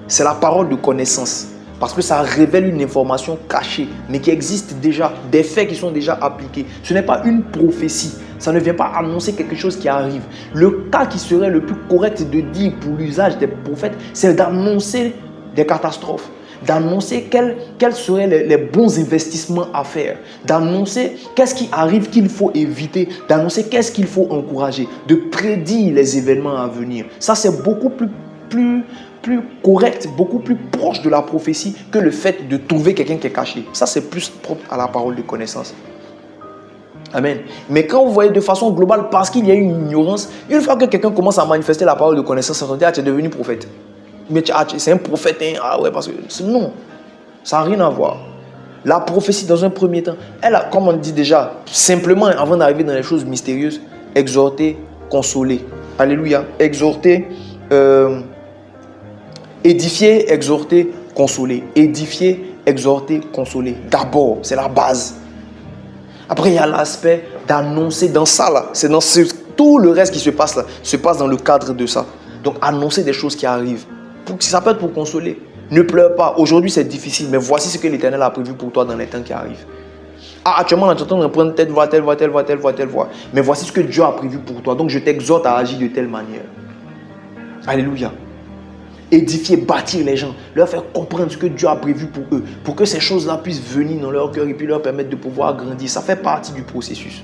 [SPEAKER 1] c'est la parole de connaissance. Parce que ça révèle une information cachée, mais qui existe déjà, des faits qui sont déjà appliqués. Ce n'est pas une prophétie, ça ne vient pas annoncer quelque chose qui arrive. Le cas qui serait le plus correct de dire pour l'usage des prophètes, c'est d'annoncer des catastrophes, d'annoncer quels seraient les bons investissements à faire, d'annoncer qu'est-ce qui arrive qu'il faut éviter, d'annoncer qu'est-ce qu'il faut encourager, de prédire les événements à venir. Ça, c'est beaucoup plus correct, beaucoup plus proche de la prophétie que le fait de trouver quelqu'un qui est caché. Ça, c'est plus propre à la parole de connaissance. Amen. Mais quand vous voyez de façon globale, parce qu'il y a une ignorance, une fois que quelqu'un commence à manifester la parole de connaissance, on dit, ah, tu es devenu prophète. Mais c'est un prophète, hein? Ah ouais, parce que non, ça n'a rien à voir. La prophétie, dans un premier temps, elle a, comme on dit déjà, simplement avant d'arriver dans les choses mystérieuses, exhorter, consoler. Alléluia. Exhorter, édifier, exhorter, consoler. Édifier, exhorter, consoler. D'abord, c'est la base. Après, il y a l'aspect d'annoncer dans ça là. C'est dans tout le reste qui se passe là, se passe dans le cadre de ça. Donc, annoncer des choses qui arrivent. Ça peut être pour consoler. Ne pleure pas. Aujourd'hui, c'est difficile, mais voici ce que l'Éternel a prévu pour toi dans les temps qui arrivent. Ah, actuellement, on est en train de reprendre telle voie, telle voie, telle voie, telle voie, telle voie. Mais voici ce que Dieu a prévu pour toi. Donc, je t'exhorte à agir de telle manière. Alléluia. Édifier, bâtir les gens, leur faire comprendre ce que Dieu a prévu pour eux, pour que ces choses-là puissent venir dans leur cœur et puis leur permettre de pouvoir grandir. Ça fait partie du processus.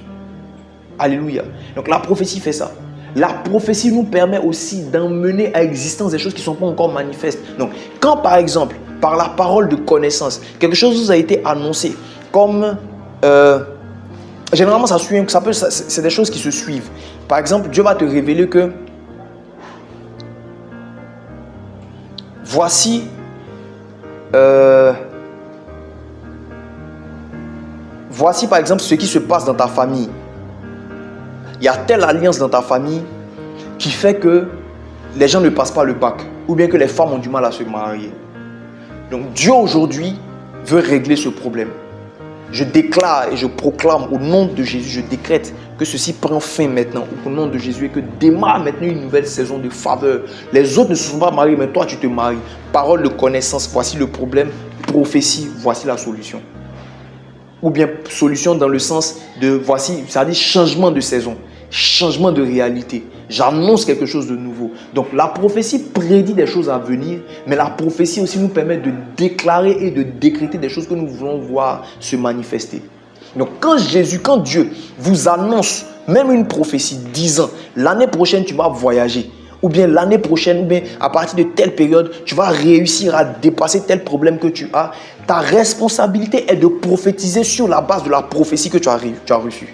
[SPEAKER 1] Alléluia. Donc la prophétie fait ça. La prophétie nous permet aussi d'emmener à existence des choses qui ne sont pas encore manifestes. Donc, quand par exemple, par la parole de connaissance, quelque chose vous a été annoncé, comme généralement c'est des choses qui se suivent. Par exemple, Dieu va te révéler que voici par exemple ce qui se passe dans ta famille. Il y a telle alliance dans ta famille qui fait que les gens ne passent pas le bac ou bien que les femmes ont du mal à se marier. Donc Dieu aujourd'hui veut régler ce problème. Je déclare et je proclame au nom de Jésus, je décrète que ceci prend fin maintenant au nom de Jésus et que démarre maintenant une nouvelle saison de faveur. Les autres ne se sont pas mariés, mais toi tu te maries. Parole de connaissance, voici le problème. Prophétie, voici la solution. Ou bien solution dans le sens de voici, ça dit changement de saison, changement de réalité. J'annonce quelque chose de nouveau. Donc la prophétie prédit des choses à venir, mais la prophétie aussi nous permet de déclarer et de décréter des choses que nous voulons voir se manifester. Donc quand Dieu vous annonce même une prophétie disant l'année prochaine tu vas voyager, ou bien l'année prochaine, ou bien à partir de telle période, tu vas réussir à dépasser tel problème que tu as, ta responsabilité est de prophétiser sur la base de la prophétie que tu as reçue.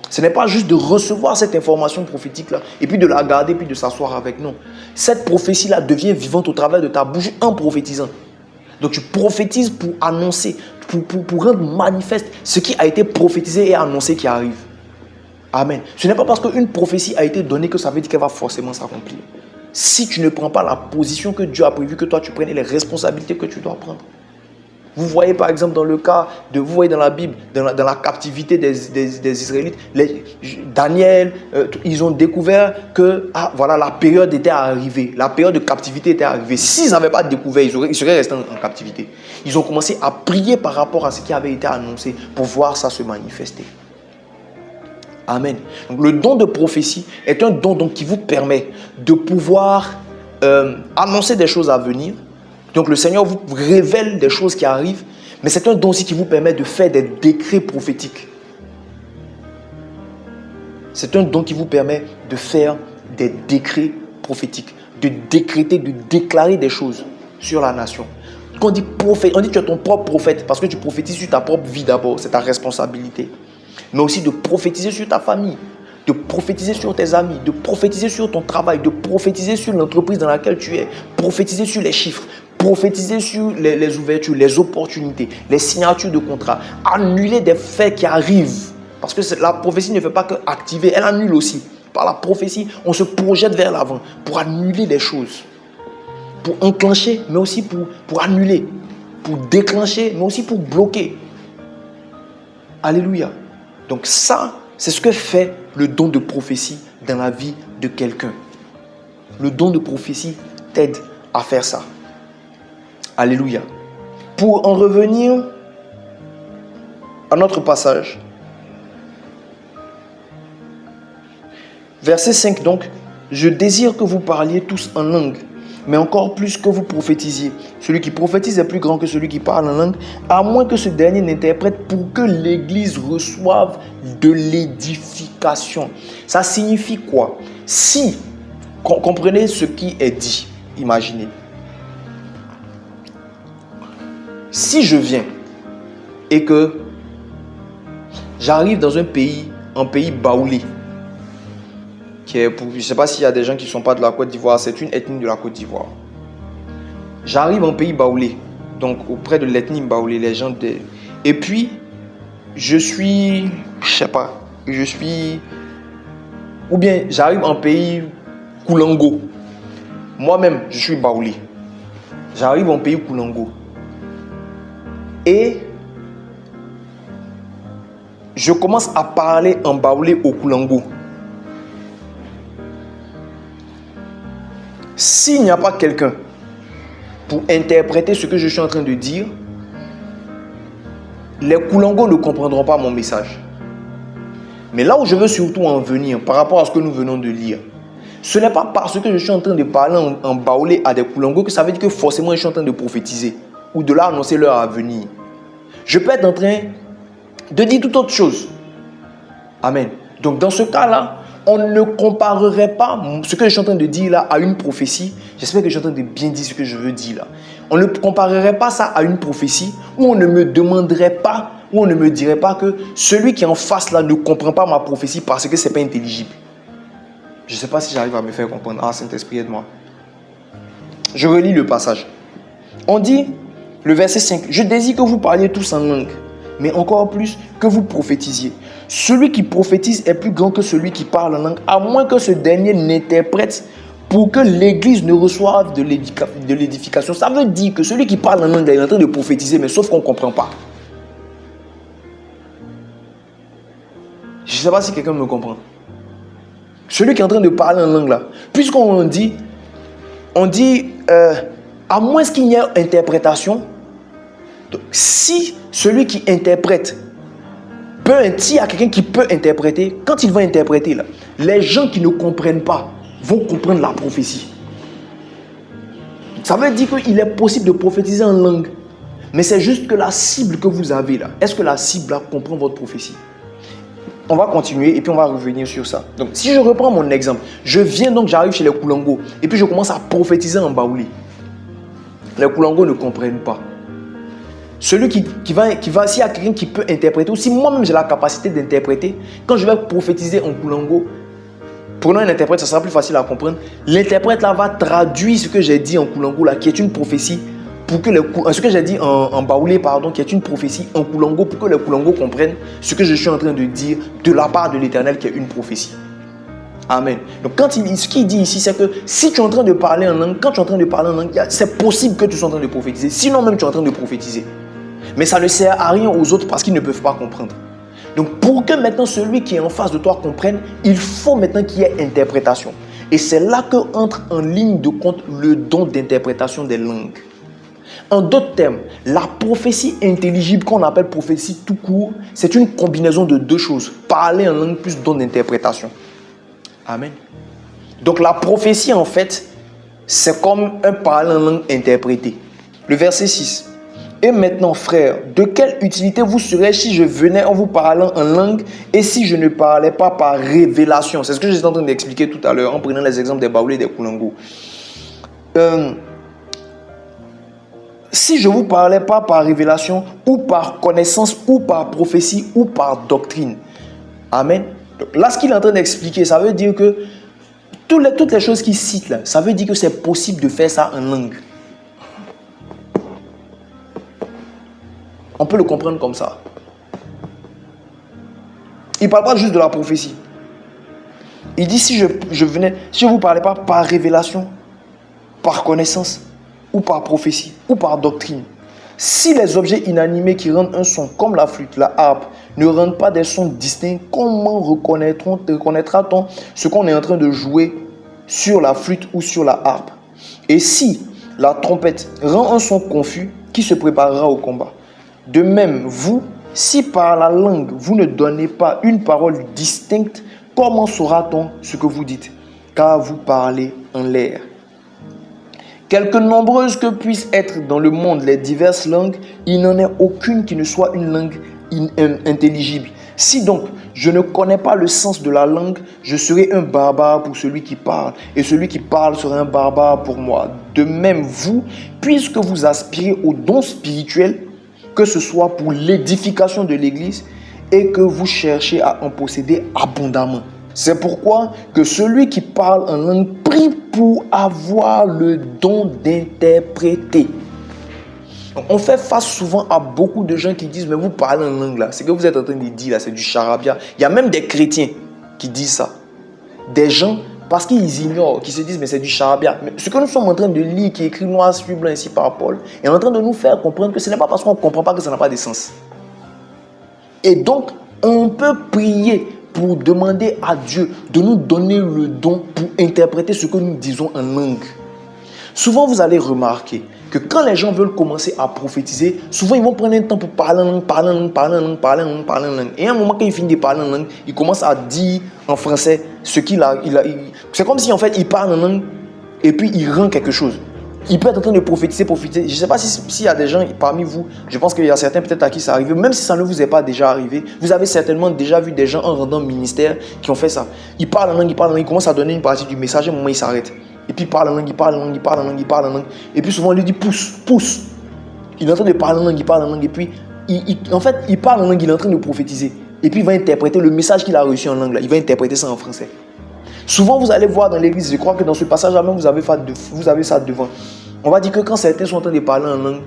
[SPEAKER 1] Ce n'est pas juste de recevoir cette information prophétique-là et puis de la garder puis de s'asseoir avec. Non. Cette prophétie-là devient vivante au travers de ta bouche en prophétisant. Donc tu prophétises pour annoncer, pour rendre manifeste ce qui a été prophétisé et annoncé qui arrive. Amen. Ce n'est pas parce qu'une prophétie a été donnée que ça veut dire qu'elle va forcément s'accomplir. Si tu ne prends pas la position que Dieu a prévu que toi tu prennes et les responsabilités que tu dois prendre. Vous voyez par exemple dans le cas vous voyez dans la Bible, dans la captivité des Israélites, Daniel, ils ont découvert que voilà, la période était arrivée, la période de captivité était arrivée. S'ils n'avaient pas découvert, ils seraient restés en captivité. Ils ont commencé à prier par rapport à ce qui avait été annoncé pour voir ça se manifester. Amen. Donc, le don de prophétie est un don qui vous permet de pouvoir annoncer des choses à venir. Donc le Seigneur vous révèle des choses qui arrivent, mais c'est un don aussi qui vous permet de faire des décrets prophétiques. C'est un don qui vous permet de faire des décrets prophétiques, de décréter, de déclarer des choses sur la nation. Quand on dit prophète, on dit que tu es ton propre prophète parce que tu prophétises sur ta propre vie d'abord, c'est ta responsabilité. Mais aussi de prophétiser sur ta famille, de prophétiser sur tes amis, de prophétiser sur ton travail, de prophétiser sur l'entreprise dans laquelle tu es, prophétiser sur les chiffres, prophétiser sur les ouvertures, les opportunités, les signatures de contrats, annuler des faits qui arrivent. Parce que la prophétie ne fait pas que activer, elle annule aussi. Par la prophétie, on se projette vers l'avant pour annuler des choses, pour enclencher, mais aussi pour annuler, pour déclencher, mais aussi pour bloquer. Alléluia. Donc ça, c'est ce que fait le don de prophétie dans la vie de quelqu'un. Le don de prophétie t'aide à faire ça. Alléluia. Pour en revenir à notre passage, verset 5 donc, « Je désire que vous parliez tous en langue, mais encore plus que vous prophétisiez. Celui qui prophétise est plus grand que celui qui parle en langue, à moins que ce dernier n'interprète pour que l'Église reçoive de l'édification. » Ça signifie quoi? Si, comprenez ce qui est dit, imaginez. Si je viens et que j'arrive dans un pays baoulé, je ne sais pas s'il y a des gens qui ne sont pas de la Côte d'Ivoire, c'est une ethnie de la Côte d'Ivoire. J'arrive en pays baoulé, donc auprès de l'ethnie baoulé, les gens de... Et puis, ou bien j'arrive en pays Koulango. Moi-même, je suis baoulé. J'arrive en pays Koulango. Et je commence à parler en baoulé au Koulango. S'il n'y a pas quelqu'un pour interpréter ce que je suis en train de dire, les Koulangos ne comprendront pas mon message. Mais là où je veux surtout en venir par rapport à ce que nous venons de lire, ce n'est pas parce que je suis en train de parler en baoulé à des Koulangos que ça veut dire que forcément je suis en train de prophétiser ou de leur annoncer leur avenir. Je peux être en train de dire toute autre chose. Amen. Donc dans ce cas-là, on ne comparerait pas ce que je suis en train de dire là à une prophétie. J'espère que je suis en train de bien dire ce que je veux dire là. On ne comparerait pas ça à une prophétie où on ne me demanderait pas, où on ne me dirait pas que celui qui est en face là ne comprend pas ma prophétie parce que ce n'est pas intelligible. Je ne sais pas si j'arrive à me faire comprendre. Ah, Saint-Esprit, aide-moi. Je relis le passage. On dit, le verset 5, « Je désire que vous parliez tous en langue, mais encore plus que vous prophétisiez. Celui qui prophétise est plus grand que celui qui parle en langue, à moins que ce dernier n'interprète pour que l'Église ne reçoive de l'édification. » Ça veut dire que celui qui parle en langue, il est en train de prophétiser, mais sauf qu'on ne comprend pas. Je ne sais pas si quelqu'un me comprend. Celui qui est en train de parler en langue là, puisqu'on dit, à moins qu'il n'y ait interprétation, donc, si celui qui interprète, s'il y a quelqu'un qui peut interpréter, quand il va interpréter là, les gens qui ne comprennent pas vont comprendre la prophétie. Ça veut dire qu'il est possible de prophétiser en langue, mais c'est juste que la cible que vous avez là, est-ce que la cible là comprend votre prophétie? On va continuer et puis on va revenir sur ça. Donc, si je reprends mon exemple, j'arrive chez les Koulangos et puis je commence à prophétiser en baoulé. Les Koulangos ne comprennent pas. Celui s'il y a quelqu'un qui peut interpréter, ou si moi-même j'ai la capacité d'interpréter, quand je vais prophétiser en Koulango, prenons un interprète, ça sera plus facile à comprendre. L'interprète là va traduire ce que j'ai dit en Koulango là, qui est une prophétie, pour que ce que j'ai dit en baoulé, pardon, qui est une prophétie en Koulango, pour que les Koulangos comprennent ce que je suis en train de dire de la part de l'Éternel, qui est une prophétie. Amen. Donc ce qu'il dit ici, c'est que si tu es en train de parler en langue, quand tu es en train de parler en langue, c'est possible que tu sois en train de prophétiser. Sinon même tu es en train de prophétiser. Mais ça ne sert à rien aux autres parce qu'ils ne peuvent pas comprendre. Donc pour que maintenant celui qui est en face de toi comprenne, il faut maintenant qu'il y ait interprétation. Et c'est là que entre en ligne de compte le don d'interprétation des langues. En d'autres termes, la prophétie intelligible qu'on appelle prophétie tout court, c'est une combinaison de deux choses. Parler en langue plus don d'interprétation. Amen. Donc la prophétie en fait, c'est comme un parler en langue interprété. Le verset 6. Et maintenant, frères, de quelle utilité vous serez si je venais en vous parlant en langue et si je ne parlais pas par révélation? C'est ce que j'étais en train d'expliquer tout à l'heure en prenant les exemples des baoulés et des Koulangos. Si je ne vous parlais pas par révélation ou par connaissance ou par prophétie ou par doctrine. Amen. Donc, là, ce qu'il est en train d'expliquer, ça veut dire que toutes les choses qu'il cite là, ça veut dire que c'est possible de faire ça en langue. On peut le comprendre comme ça. Il ne parle pas juste de la prophétie. Il dit si je ne vous parlais pas par révélation, par connaissance, ou par prophétie, ou par doctrine. Si les objets inanimés qui rendent un son, comme la flûte, la harpe, ne rendent pas des sons distincts, comment reconnaîtra-t-on ce qu'on est en train de jouer sur la flûte ou sur la harpe? Et si la trompette rend un son confus, qui se préparera au combat? De même, vous, si par la langue, vous ne donnez pas une parole distincte, comment saura-t-on ce que vous dites? Car vous parlez en l'air. Quelque nombreuses que puissent être dans le monde les diverses langues, il n'en est aucune qui ne soit une langue intelligible. Si donc je ne connais pas le sens de la langue, je serai un barbare pour celui qui parle, et celui qui parle sera un barbare pour moi. De même, vous, puisque vous aspirez aux dons spirituels, que ce soit pour l'édification de l'Église et que vous cherchez à en posséder abondamment. C'est pourquoi que celui qui parle en langue prie pour avoir le don d'interpréter. On fait face souvent à beaucoup de gens qui disent « Mais vous parlez en langue là, ce que vous êtes en train de dire là, c'est du charabia. » Il y a même des chrétiens qui disent ça. Des gens, parce qu'ils ignorent, qui se disent « Mais c'est du charabia. » Mais ce que nous sommes en train de lire, qui est écrit noir sur blanc ici par Paul, est en train de nous faire comprendre que ce n'est pas parce qu'on ne comprend pas que ça n'a pas de sens. Et donc, On peut prier pour demander à Dieu de nous donner le don pour interpréter ce que nous disons en langue. Souvent, vous allez remarquer que quand les gens veulent commencer à prophétiser, souvent ils vont prendre un temps pour parler en langue, parler en langue, parler en langue, parler en langue, parler en langue. Et à un moment, quand ils finissent de parler en langue, ils commencent à dire en français ce qu'il a. C'est comme si en fait, il parle en langue et puis il rend quelque chose. Il peut être en train de prophétiser. Je ne sais pas s'il y a des gens parmi vous, je pense qu'il y a certains peut-être à qui ça arrive, même si ça ne vous est pas déjà arrivé, vous avez certainement déjà vu des gens en rendant ministère qui ont fait ça. Ils parlent en langue, ils commencent à donner une partie du message, à un moment ils s'arrêtent. Et puis il parle en langue, il parle en langue, il parle en langue, il parle en langue. Et puis souvent on lui dit pousse, pousse. Il est en train de parler en langue, il parle en langue. Et puis en fait il parle en langue, il est en train de prophétiser. Et puis il va interpréter le message qu'il a reçu en langue, là. Il va interpréter ça en français. Souvent vous allez voir dans l'église, je crois que dans ce passage-là même vous avez ça devant. On va dire que quand certains sont en train de parler en langue,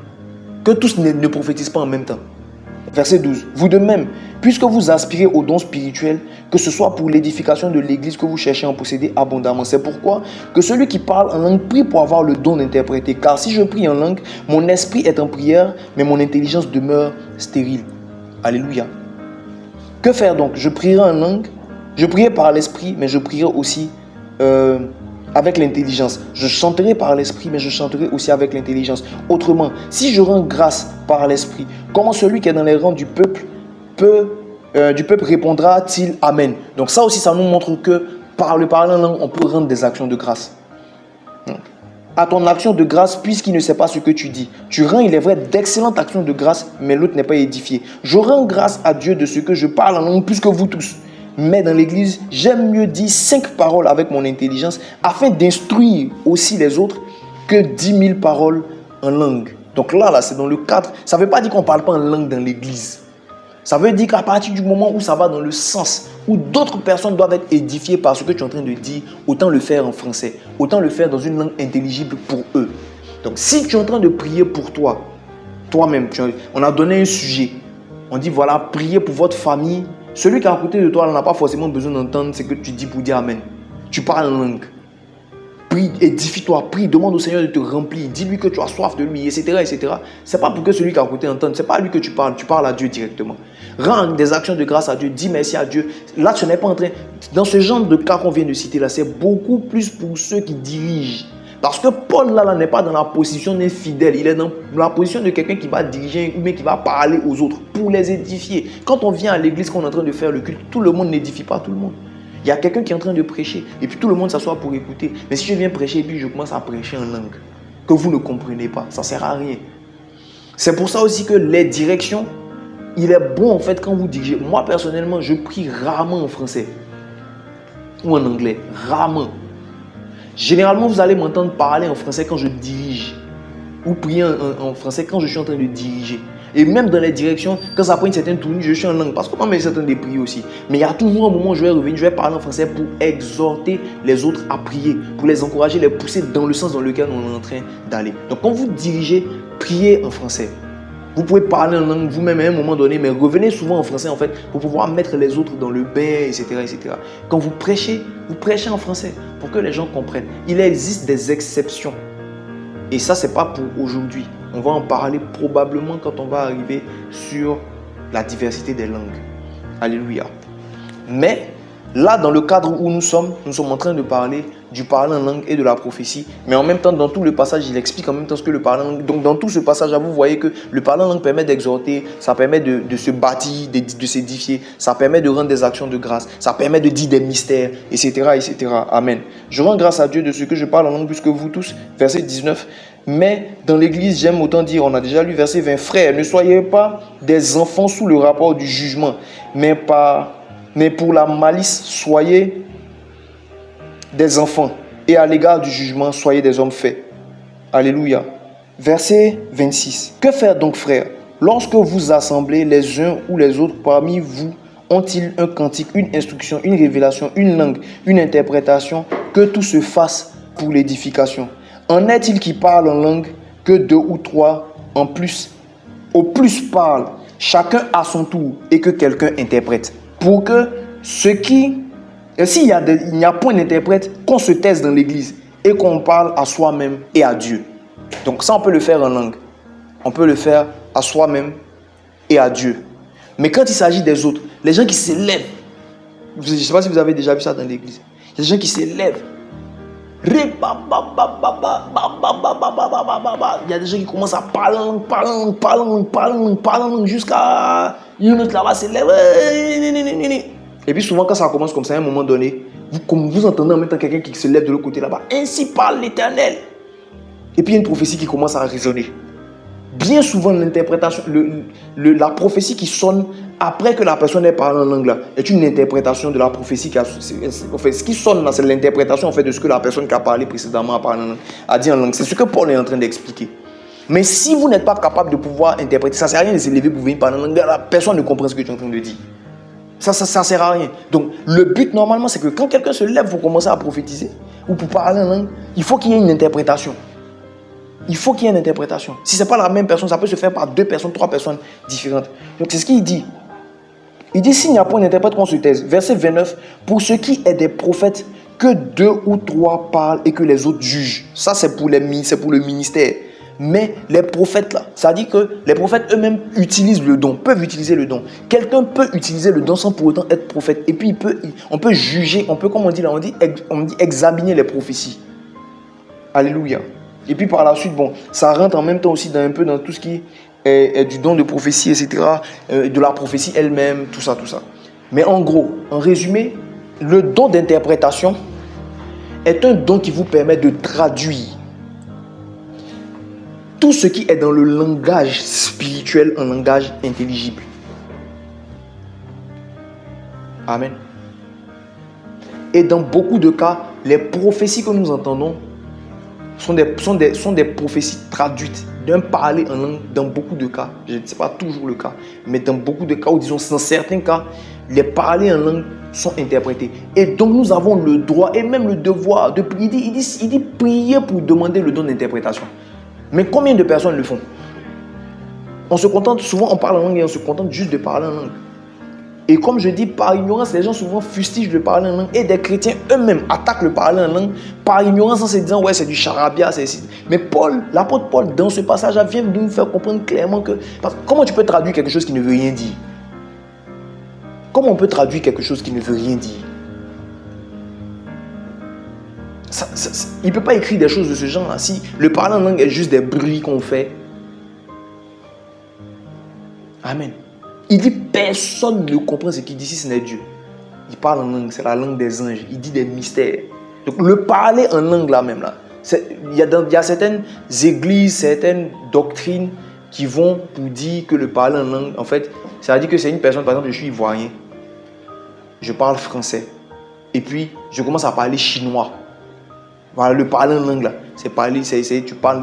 [SPEAKER 1] que tous ne prophétisent pas en même temps. Verset 12. Vous de même, puisque vous aspirez aux dons spirituels, que ce soit pour l'édification de l'église que vous cherchez à en posséder abondamment. C'est pourquoi que celui qui parle en langue prie pour avoir le don d'interpréter. Car si je prie en langue, mon esprit est en prière, mais mon intelligence demeure stérile. Alléluia. Que faire donc? Je prierai en langue, je prierai par l'esprit, mais je prierai aussi avec l'intelligence. Je chanterai par l'esprit, mais je chanterai aussi avec l'intelligence. Autrement, si je rends grâce par l'esprit, comment celui qui est dans les rangs du peuple répondra-t-il Amen? Donc ça aussi, ça nous montre que par le parler en langue, on peut rendre des actions de grâce. À ton action de grâce, puisqu'il ne sait pas ce que tu dis. Tu rends, il est vrai, d'excellentes actions de grâce, mais l'autre n'est pas édifié. Je rends grâce à Dieu de ce que je parle en langue plus que vous tous. Mais dans l'église, j'aime mieux dire 5 paroles avec mon intelligence afin d'instruire aussi les autres que 10 000 paroles en langue. Donc là, c'est dans le cadre. Ça ne veut pas dire qu'on ne parle pas en langue dans l'église. Ça veut dire qu'à partir du moment où ça va dans le sens, où d'autres personnes doivent être édifiées par ce que tu es en train de dire, autant le faire en français, autant le faire dans une langue intelligible pour eux. Donc si tu es en train de prier pour toi, toi-même, on a donné un sujet. On dit voilà, priez pour votre famille. Celui qui est à côté de toi n'a pas forcément besoin d'entendre ce que tu dis pour dire Amen. Tu parles en langue. Prie, édifie-toi, prie, demande au Seigneur de te remplir. Dis-lui que tu as soif de lui, etc. etc. Ce n'est pas pour que celui qui est à côté entende. Ce n'est pas à lui que tu parles à Dieu directement. Rends des actions de grâce à Dieu, dis merci à Dieu. Là, tu n'es pas en train. Dans ce genre de cas qu'on vient de citer là, c'est beaucoup plus pour ceux qui dirigent. Parce que Paul là n'est pas dans la position d'un fidèle, il est dans la position de quelqu'un qui va diriger ou bien qui va parler aux autres pour les édifier. Quand on vient à l'église, qu'on est en train de faire le culte, tout le monde n'édifie pas tout le monde. Il y a quelqu'un qui est en train de prêcher et puis tout le monde s'assoit pour écouter. Mais si je viens prêcher et puis je commence à prêcher en langue que vous ne comprenez pas, ça ne sert à rien. C'est pour ça aussi que les directions, il est bon en fait quand vous dirigez. Moi personnellement, je prie rarement en français ou en anglais, rarement. Généralement, vous allez m'entendre parler en français quand je dirige ou prier en français quand je suis en train de diriger. Et même dans les directions, quand ça prend une certaine tournure, je suis en langue. Parce que moi, je suis en train de prier aussi. Mais il y a toujours un moment où je vais revenir, je vais parler en français pour exhorter les autres à prier, pour les encourager, les pousser dans le sens dans lequel on est en train d'aller. Donc, quand vous dirigez, priez en français. Vous pouvez parler en langue vous-même à un moment donné, mais revenez souvent en français en fait pour pouvoir mettre les autres dans le bain, etc., etc. Quand vous prêchez en français pour que les gens comprennent. Il existe des exceptions. Et ça, ce n'est pas pour aujourd'hui. On va en parler probablement quand on va arriver sur la diversité des langues. Alléluia. Mais là, dans le cadre où nous sommes en train de parler du parler en langue et de la prophétie. Mais en même temps, dans tout le passage, il explique en même temps ce que le parler en langue. Donc, dans tout ce passage-là, vous voyez que le parler en langue permet d'exhorter, ça permet de se bâtir, de s'édifier, ça permet de rendre des actions de grâce, ça permet de dire des mystères, etc., etc. Amen. Je rends grâce à Dieu de ce que je parle en langue plus que vous tous. Verset 19. Mais dans l'église, j'aime autant dire, on a déjà lu verset 20, frères, ne soyez pas des enfants sous le rapport du jugement, mais pour la malice, soyez des enfants. Et à l'égard du jugement, soyez des hommes faits. Alléluia. Verset 26. Que faire donc, frères? Lorsque vous assemblez les uns ou les autres parmi vous, ont-ils un cantique, une instruction, une révélation, une langue, une interprétation? Que tout se fasse pour l'édification. En est-il qui parle en langue que 2 ou 3 en plus, au plus parlent, chacun à son tour, et que quelqu'un interprète? Pour que s'il n'y a point d'interprète, qu'on se taise dans l'église et qu'on parle à soi-même et à Dieu. Donc ça, on peut le faire en langue. On peut le faire à soi-même et à Dieu. Mais quand il s'agit des autres, Les gens qui s'élèvent. Je ne sais pas si vous avez déjà vu ça dans l'église. Il y a des gens qui s'élèvent. Il y a des gens qui commencent à parler jusqu'à une autre là-bas s'élève. Et puis souvent quand ça commence comme ça, à un moment donné, vous entendez en même temps quelqu'un qui se lève de l'autre côté là-bas. Ainsi parle l'Éternel. Et puis il y a une prophétie qui commence à résonner. Bien souvent, l'interprétation, la prophétie qui sonne après que la personne ait parlé en langue là, est une interprétation de la prophétie ce qui sonne là, c'est l'interprétation en fait de ce que la personne qui a parlé précédemment a dit en langue. C'est ce que Paul est en train d'expliquer. Mais si vous n'êtes pas capable de pouvoir interpréter, ça ne sert à rien de s'élever pour venir parler en langue. La personne ne comprend ce que tu es en train de dire. Ça ne sert à rien. Donc, le but normalement, c'est que quand quelqu'un se lève pour commencer à prophétiser ou pour parler en langue, il faut qu'il y ait une interprétation. Il faut qu'il y ait une interprétation. Si ce n'est pas la même personne, ça peut se faire par 2 personnes, 3 personnes différentes. Donc, c'est ce qu'il dit. Il dit, s'il n'y a pas d'interprète qu'on se taise. Verset 29, pour ce qui est des prophètes, que 2 ou 3 parlent et que les autres jugent. Ça, c'est pour le ministère. Mais les prophètes là, ça dit que les prophètes eux-mêmes utilisent le don, peuvent utiliser le don. Quelqu'un peut utiliser le don sans pour autant être prophète. Et puis on peut juger, comme on dit là, on dit examiner les prophéties. Alléluia. Et puis par la suite, bon, ça rentre en même temps aussi un peu dans tout ce qui est du don de prophétie, etc. De la prophétie elle-même, tout ça. Mais en gros, en résumé, le don d'interprétation est un don qui vous permet de traduire tout ce qui est dans le langage spirituel en langage intelligible. Amen. Et dans beaucoup de cas, les prophéties que nous entendons sont des prophéties traduites d'un parler en langue dans beaucoup de cas. Je ne sais pas toujours le cas, mais dans beaucoup de cas, ou disons dans certains cas, les parler en langue sont interprétés. Et donc nous avons le droit et même le devoir de prier. Il dit prier pour demander le don d'interprétation. Mais combien de personnes le font? On se contente, souvent on parle en langue et on se contente juste de parler en langue. Et comme je dis, par ignorance, les gens souvent fustigent le parler en langue. Et des chrétiens eux-mêmes attaquent le parler en langue par ignorance en se disant, ouais, c'est du charabia. Mais l'apôtre Paul, dans ce passage-là, vient de nous faire comprendre clairement que... Comment tu peux traduire quelque chose qui ne veut rien dire? Comment on peut traduire quelque chose qui ne veut rien dire? Il ne peut pas écrire des choses de ce genre-là. Si le parler en langue est juste des bruits qu'on fait. Amen. Il dit personne ne comprend ce qu'il dit si ce n'est Dieu. Il parle en langue, c'est la langue des anges. Il dit des mystères. Donc le parler en langue là même là. Il y a certaines églises, certaines doctrines qui vont pour dire que le parler en langue, en fait, ça veut dire que c'est une personne, par exemple, je suis ivoirien. Je parle français. Et puis, je commence à parler chinois. Voilà, le parler en langue là, tu parles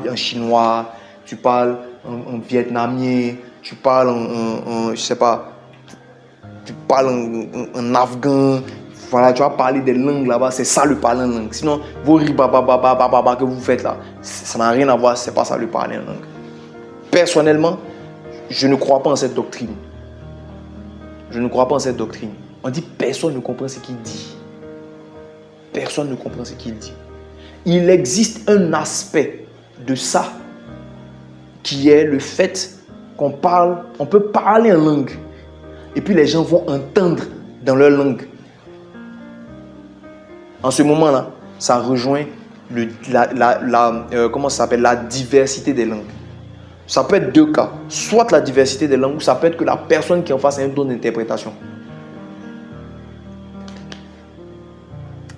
[SPEAKER 1] en chinois, tu parles en vietnamien, tu parles je sais pas, tu parles en afghan, voilà, tu vas parler des langues là-bas, c'est ça le parler en langue. Sinon, vos ribabababababa que vous faites là, ça n'a rien à voir, c'est pas ça le parler en langue. Personnellement, je ne crois pas en cette doctrine. Je ne crois pas en cette doctrine. On dit personne ne comprend ce qu'il dit. Personne ne comprend ce qu'il dit. Il existe un aspect de ça qui est le fait qu'on peut parler en langue et puis les gens vont entendre dans leur langue. En ce moment-là, ça rejoint la diversité des langues. Ça peut être 2 cas, soit la diversité des langues ou ça peut être que la personne qui en face a un don d'interprétation.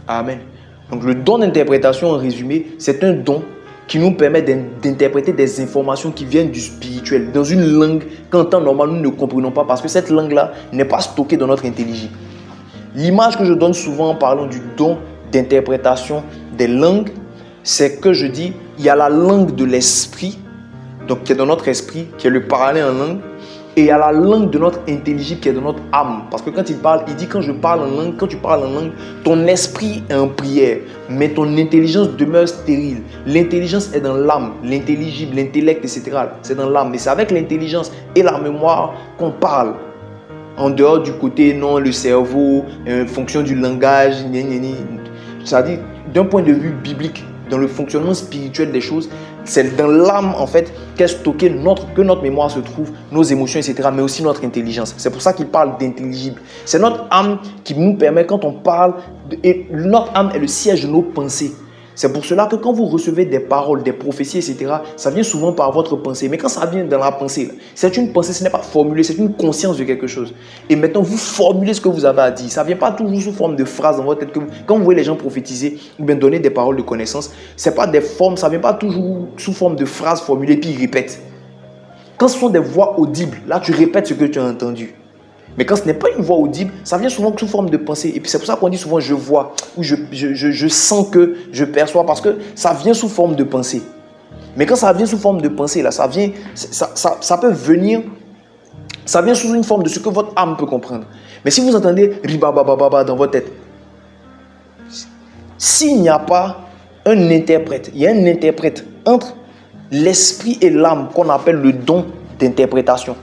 [SPEAKER 1] Amen. Donc le don d'interprétation en résumé, c'est un don qui nous permet d'interpréter des informations qui viennent du spirituel dans une langue qu'en temps normal nous ne comprenons pas parce que cette langue-là n'est pas stockée dans notre intelligible. L'image que je donne souvent en parlant du don d'interprétation des langues, c'est que je dis, il y a la langue de l'esprit, donc qui est dans notre esprit, qui est le parler en langue, et il y a la langue de notre intelligible qui est dans notre âme. Parce que quand il parle, il dit quand je parle en langue, quand tu parles en langue, ton esprit est en prière, mais ton intelligence demeure stérile. L'intelligence est dans l'âme, l'intelligible, l'intellect, etc. C'est dans l'âme. Mais c'est avec l'intelligence et la mémoire qu'on parle. En dehors du côté, non, le cerveau, fonction du langage, c'est-à-dire d'un point de vue biblique, dans le fonctionnement spirituel des choses. C'est dans l'âme, en fait, qu'est stocké que notre mémoire se trouve, nos émotions, etc., mais aussi notre intelligence. C'est pour ça qu'il parle d'intelligible. C'est notre âme qui nous permet, quand on parle, et notre âme est le siège de nos pensées. C'est pour cela que quand vous recevez des paroles, des prophéties, etc., ça vient souvent par votre pensée. Mais quand ça vient dans la pensée, c'est une pensée, ce n'est pas formulé, c'est une conscience de quelque chose. Et maintenant, vous formulez ce que vous avez à dire. Ça ne vient pas toujours sous forme de phrases dans votre tête. Quand vous voyez les gens prophétiser ou bien donner des paroles de connaissance, ce n'est pas des formes, ça ne vient pas toujours sous forme de phrases formulées puis ils répètent. Quand ce sont des voix audibles, là, tu répètes ce que tu as entendu. Mais quand ce n'est pas une voix audible, ça vient souvent sous forme de pensée. Et puis c'est pour ça qu'on dit souvent je vois ou je sens que je perçois parce que ça vient sous forme de pensée. Mais quand ça vient sous forme de pensée, là, ça peut venir, ça vient sous une forme de ce que votre âme peut comprendre. Mais si vous entendez ribabababa dans votre tête, s'il n'y a pas un interprète, il y a un interprète entre l'esprit et l'âme qu'on appelle le don d'interprétation,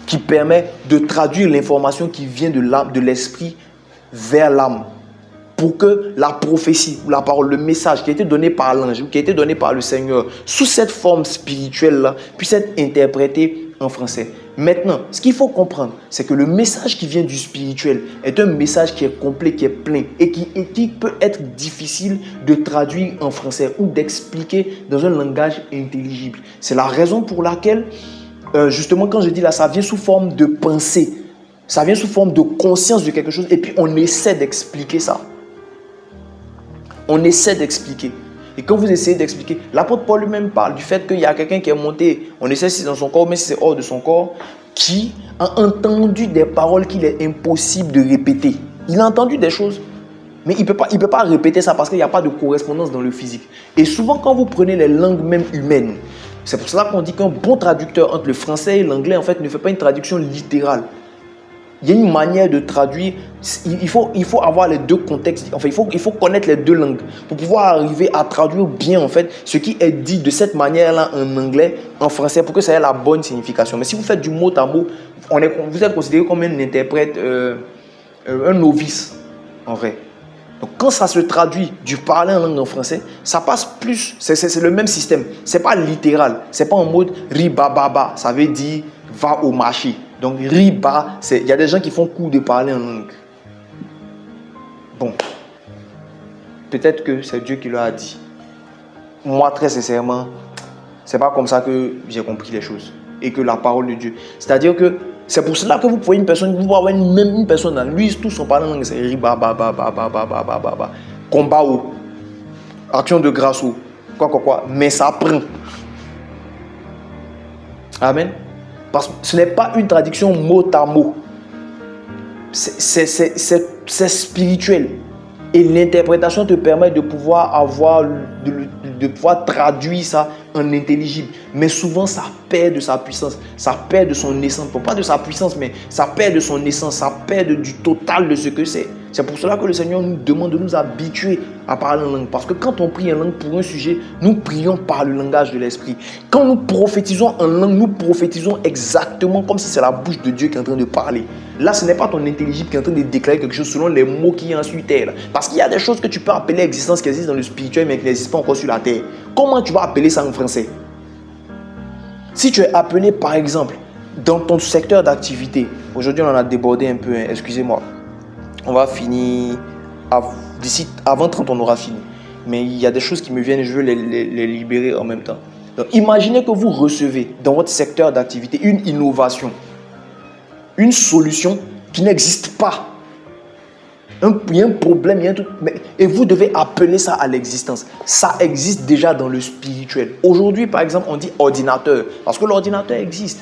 [SPEAKER 1] qui permet de traduire l'information qui vient de l'esprit vers l'âme, pour que la prophétie ou la parole, le message qui a été donné par l'ange ou qui a été donné par le Seigneur sous cette forme spirituelle-là puisse être interprété en français. Maintenant, ce qu'il faut comprendre, c'est que le message qui vient du spirituel est un message qui est complet, qui est plein et qui peut être difficile de traduire en français ou d'expliquer dans un langage intelligible. C'est la raison pour laquelle justement, quand je dis là, ça vient sous forme de pensée, ça vient sous forme de conscience de quelque chose, et puis on essaie d'expliquer ça. On essaie d'expliquer. Et quand vous essayez d'expliquer, l'apôtre Paul lui-même parle du fait qu'il y a quelqu'un qui est monté, on essaie si c'est dans son corps, mais si c'est hors de son corps, qui a entendu des paroles qu'il est impossible de répéter. Il a entendu des choses, mais il ne peut pas répéter ça parce qu'il n'y a pas de correspondance dans le physique. Et souvent, quand vous prenez les langues même humaines, c'est pour cela qu'on dit qu'un bon traducteur entre le français et l'anglais, en fait, ne fait pas une traduction littérale. Il y a une manière de traduire. Il faut avoir les deux contextes. Enfin, il faut connaître les deux langues pour pouvoir arriver à traduire bien, en fait, ce qui est dit de cette manière-là en anglais, en français, pour que ça ait la bonne signification. Mais si vous faites du mot à mot, vous êtes considéré comme un interprète, un novice, en vrai. Donc, quand ça se traduit du parler en langue en français, ça passe plus. C'est le même système. Ce n'est pas littéral. Ce n'est pas en mode ribababa. Ça veut dire va au marché. Donc, riba, il y a des gens qui font cours de parler en langue. Bon. Peut-être que c'est Dieu qui leur a dit. Moi, très sincèrement, ce n'est pas comme ça que j'ai compris les choses. Et que la parole de Dieu. C'est-à-dire que c'est pour cela que vous pouvez une personne, vous pouvez avoir même une personne dans lui, tous sont parlant en langue, c'est ribabababababababa, combat ou action de grâce ou quoi, mais ça prend. Amen. Parce que ce n'est pas une traduction mot à mot. C'est spirituel. Et l'interprétation te permet de pouvoir de pouvoir traduire ça en intelligible. Mais souvent, ça perd de sa puissance. Ça perd de son essence. Pas de sa puissance, mais ça perd de son essence. Ça perd du total de ce que c'est. C'est pour cela que le Seigneur nous demande de nous habituer à parler en langue. Parce que quand on prie en langue pour un sujet, nous prions par le langage de l'esprit. Quand nous prophétisons en langue, nous prophétisons exactement comme si c'est la bouche de Dieu qui est en train de parler. Là, ce n'est pas ton intelligible qui est en train de déclarer quelque chose selon les mots qui sont sur terre. Parce qu'il y a des choses que tu peux appeler existence qui existent dans le spirituel mais qui n'existent pas encore sur la terre. Comment tu vas appeler ça en français? Si tu es appelé, par exemple, dans ton secteur d'activité, aujourd'hui on en a débordé un peu, excusez-moi. On va finir, d'ici avant 30 on aura fini. Mais il y a des choses qui me viennent et je veux les libérer en même temps. Donc imaginez que vous recevez dans votre secteur d'activité une innovation, une solution qui n'existe pas. Il y a un problème, il y a un truc, et vous devez appeler ça à l'existence. Ça existe déjà dans le spirituel. Aujourd'hui, par exemple, on dit ordinateur, parce que l'ordinateur existe.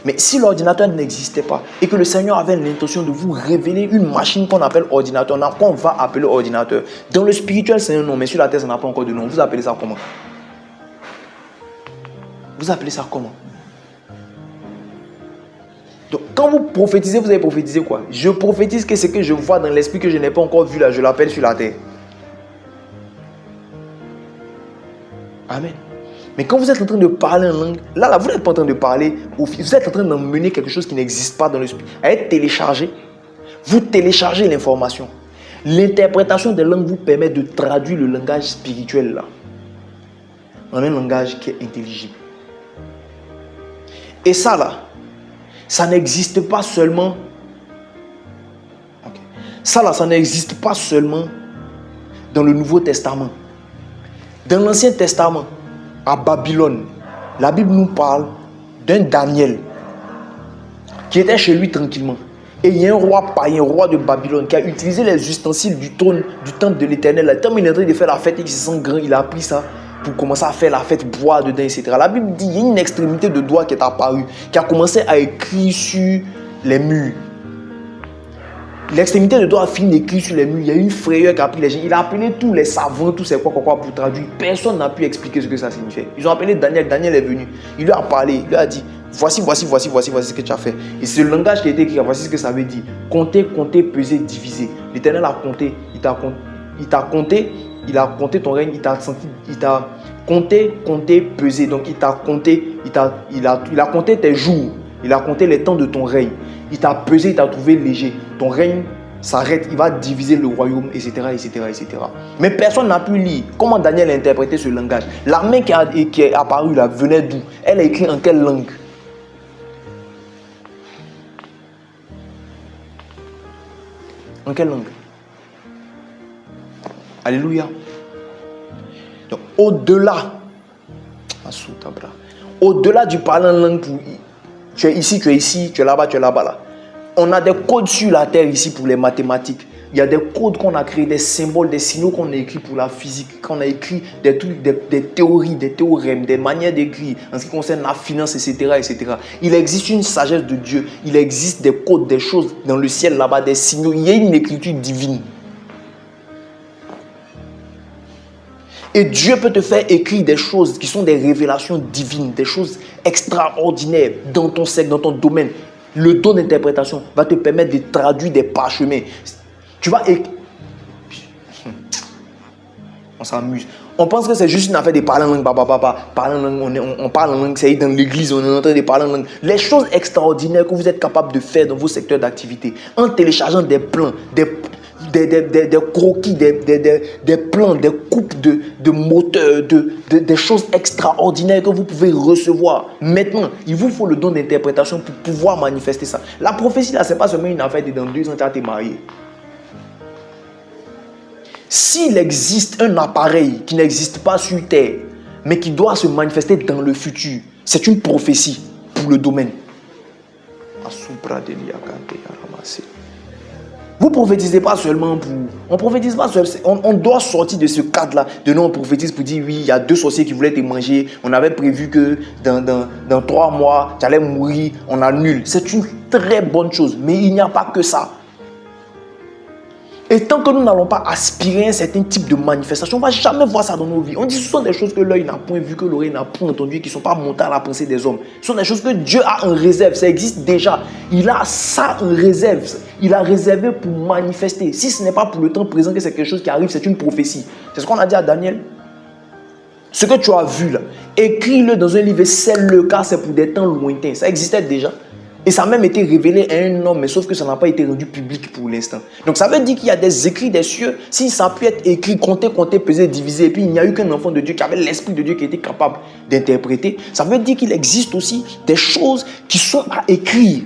[SPEAKER 1] Mais si l'ordinateur n'existait pas et que le Seigneur avait l'intention de vous révéler une machine qu'on appelle ordinateur, qu'on va appeler ordinateur. Dans le spirituel, c'est un nom, mais sur la terre, ça n'a pas encore de nom. Vous appelez ça comment? Vous appelez ça comment? Donc, quand vous prophétisez, vous allez prophétiser quoi? Je prophétise que ce que je vois dans l'esprit que je n'ai pas encore vu là, je l'appelle sur la terre. Amen. Mais quand vous êtes en train de parler en langue, là vous n'êtes pas en train de parler, vous êtes en train d'emmener quelque chose qui n'existe pas dans le spirit. À être téléchargé, vous téléchargez l'information. L'interprétation des langues vous permet de traduire le langage spirituel là. en un langage qui est intelligible. Et ça là, ça n'existe pas seulement. Ça n'existe pas seulement dans le Nouveau Testament. Dans l'Ancien Testament, à Babylone, la Bible nous parle d'un Daniel qui était chez lui tranquillement. Et il y a un roi païen, roi de Babylone, qui a utilisé les ustensiles du trône, du temple de l'Éternel. Le temps où il est en train de faire la fête et qu'il se sent grand, il a pris ça pour commencer à faire la fête, boire dedans, etc. La Bible dit qu'il y a une extrémité de doigt qui est apparue, qui a commencé à écrire sur les murs. L'extrémité de doigt a fini d'écrire sur les murs. Il y a une frayeur qui a pris les gens. Il a appelé tous les savants, tous ces quoi pour traduire. Personne n'a pu expliquer ce que ça signifiait. Ils ont appelé Daniel. Daniel est venu. Il lui a parlé. Il lui a dit, voici ce que tu as fait. Et c'est le langage qui a été écrit. Voici ce que ça veut dire. Compter, peser, diviser. L'Éternel a compté. Il t'a compté. Il a compté ton règne. Il t'a compté, pesé. Donc il t'a compté. Il a compté tes jours. Il a compté les temps de ton règne. Il t'a pesé, il t'a trouvé léger. Ton règne s'arrête, il va diviser le royaume, etc. Mais personne n'a pu lire. Comment Daniel a interprété ce langage? L'armée qui est apparue là venait d'où? Elle a écrit en quelle langue? En quelle langue? Alléluia. Donc, au-delà du parler en langue, tu es ici, tu es là-bas, là. On a des codes sur la terre ici pour les mathématiques. Il y a des codes qu'on a créés, des symboles, des signaux qu'on a écrits pour la physique, qu'on a écrit des trucs, des théories, des théorèmes, des manières d'écrire en ce qui concerne la finance, etc. Il existe une sagesse de Dieu. Il existe des codes, des choses dans le ciel là-bas, des signaux. Il y a une écriture divine. Et Dieu peut te faire écrire des choses qui sont des révélations divines, des choses extraordinaires dans ton secteur, dans ton domaine. Le don d'interprétation va te permettre de traduire des parchemins. Tu vas écrire. On s'amuse. On pense que c'est juste une affaire de parler en langue. Parler en langue, on parle en langue, c'est dans l'église, on est en train de parler en langue. Les choses extraordinaires que vous êtes capable de faire dans vos secteurs d'activité, en téléchargeant des plans, des croquis, des plans, des coupes de moteurs, des choses extraordinaires que vous pouvez recevoir. Maintenant, il vous faut le don d'interprétation pour pouvoir manifester ça. La prophétie, là, ce n'est pas seulement une affaire de dans 2 ans, tu as été marié. S'il existe un appareil qui n'existe pas sur terre, mais qui doit se manifester dans le futur, c'est une prophétie pour le domaine. Vous ne prophétisez pas seulement pour... On prophétise pas seulement... On doit sortir de ce cadre-là. De nous, on prophétise pour dire, oui, il y a 2 sorciers qui voulaient te manger. On avait prévu que dans 3 mois, tu allais mourir. On annule. C'est une très bonne chose. Mais il n'y a pas que ça. Et tant que nous n'allons pas aspirer à un certain type de manifestation, on ne va jamais voir ça dans nos vies. On dit que ce sont des choses que l'œil n'a point vu, que l'oreille n'a point entendu, qui ne sont pas montées à la pensée des hommes. Ce sont des choses que Dieu a en réserve. Ça existe déjà. Il a ça en réserve. Il a réservé pour manifester. Si ce n'est pas pour le temps présent que c'est quelque chose qui arrive, c'est une prophétie. C'est ce qu'on a dit à Daniel. Ce que tu as vu là, écris-le dans un livre et scelle-le, car c'est pour des temps lointains. Ça existait déjà. Et ça a même été révélé à un homme, mais sauf que ça n'a pas été rendu public pour l'instant. Donc ça veut dire qu'il y a des écrits des cieux. Si ça a pu être écrit, compter, peser, diviser, et puis il n'y a eu qu'un enfant de Dieu qui avait l'esprit de Dieu qui était capable d'interpréter, ça veut dire qu'il existe aussi des choses qui sont à écrire,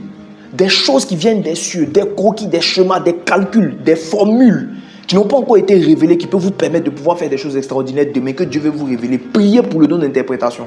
[SPEAKER 1] des choses qui viennent des cieux, des croquis, des schémas, des calculs, des formules qui n'ont pas encore été révélées, qui peuvent vous permettre de pouvoir faire des choses extraordinaires demain que Dieu veut vous révéler. Priez pour le don d'interprétation.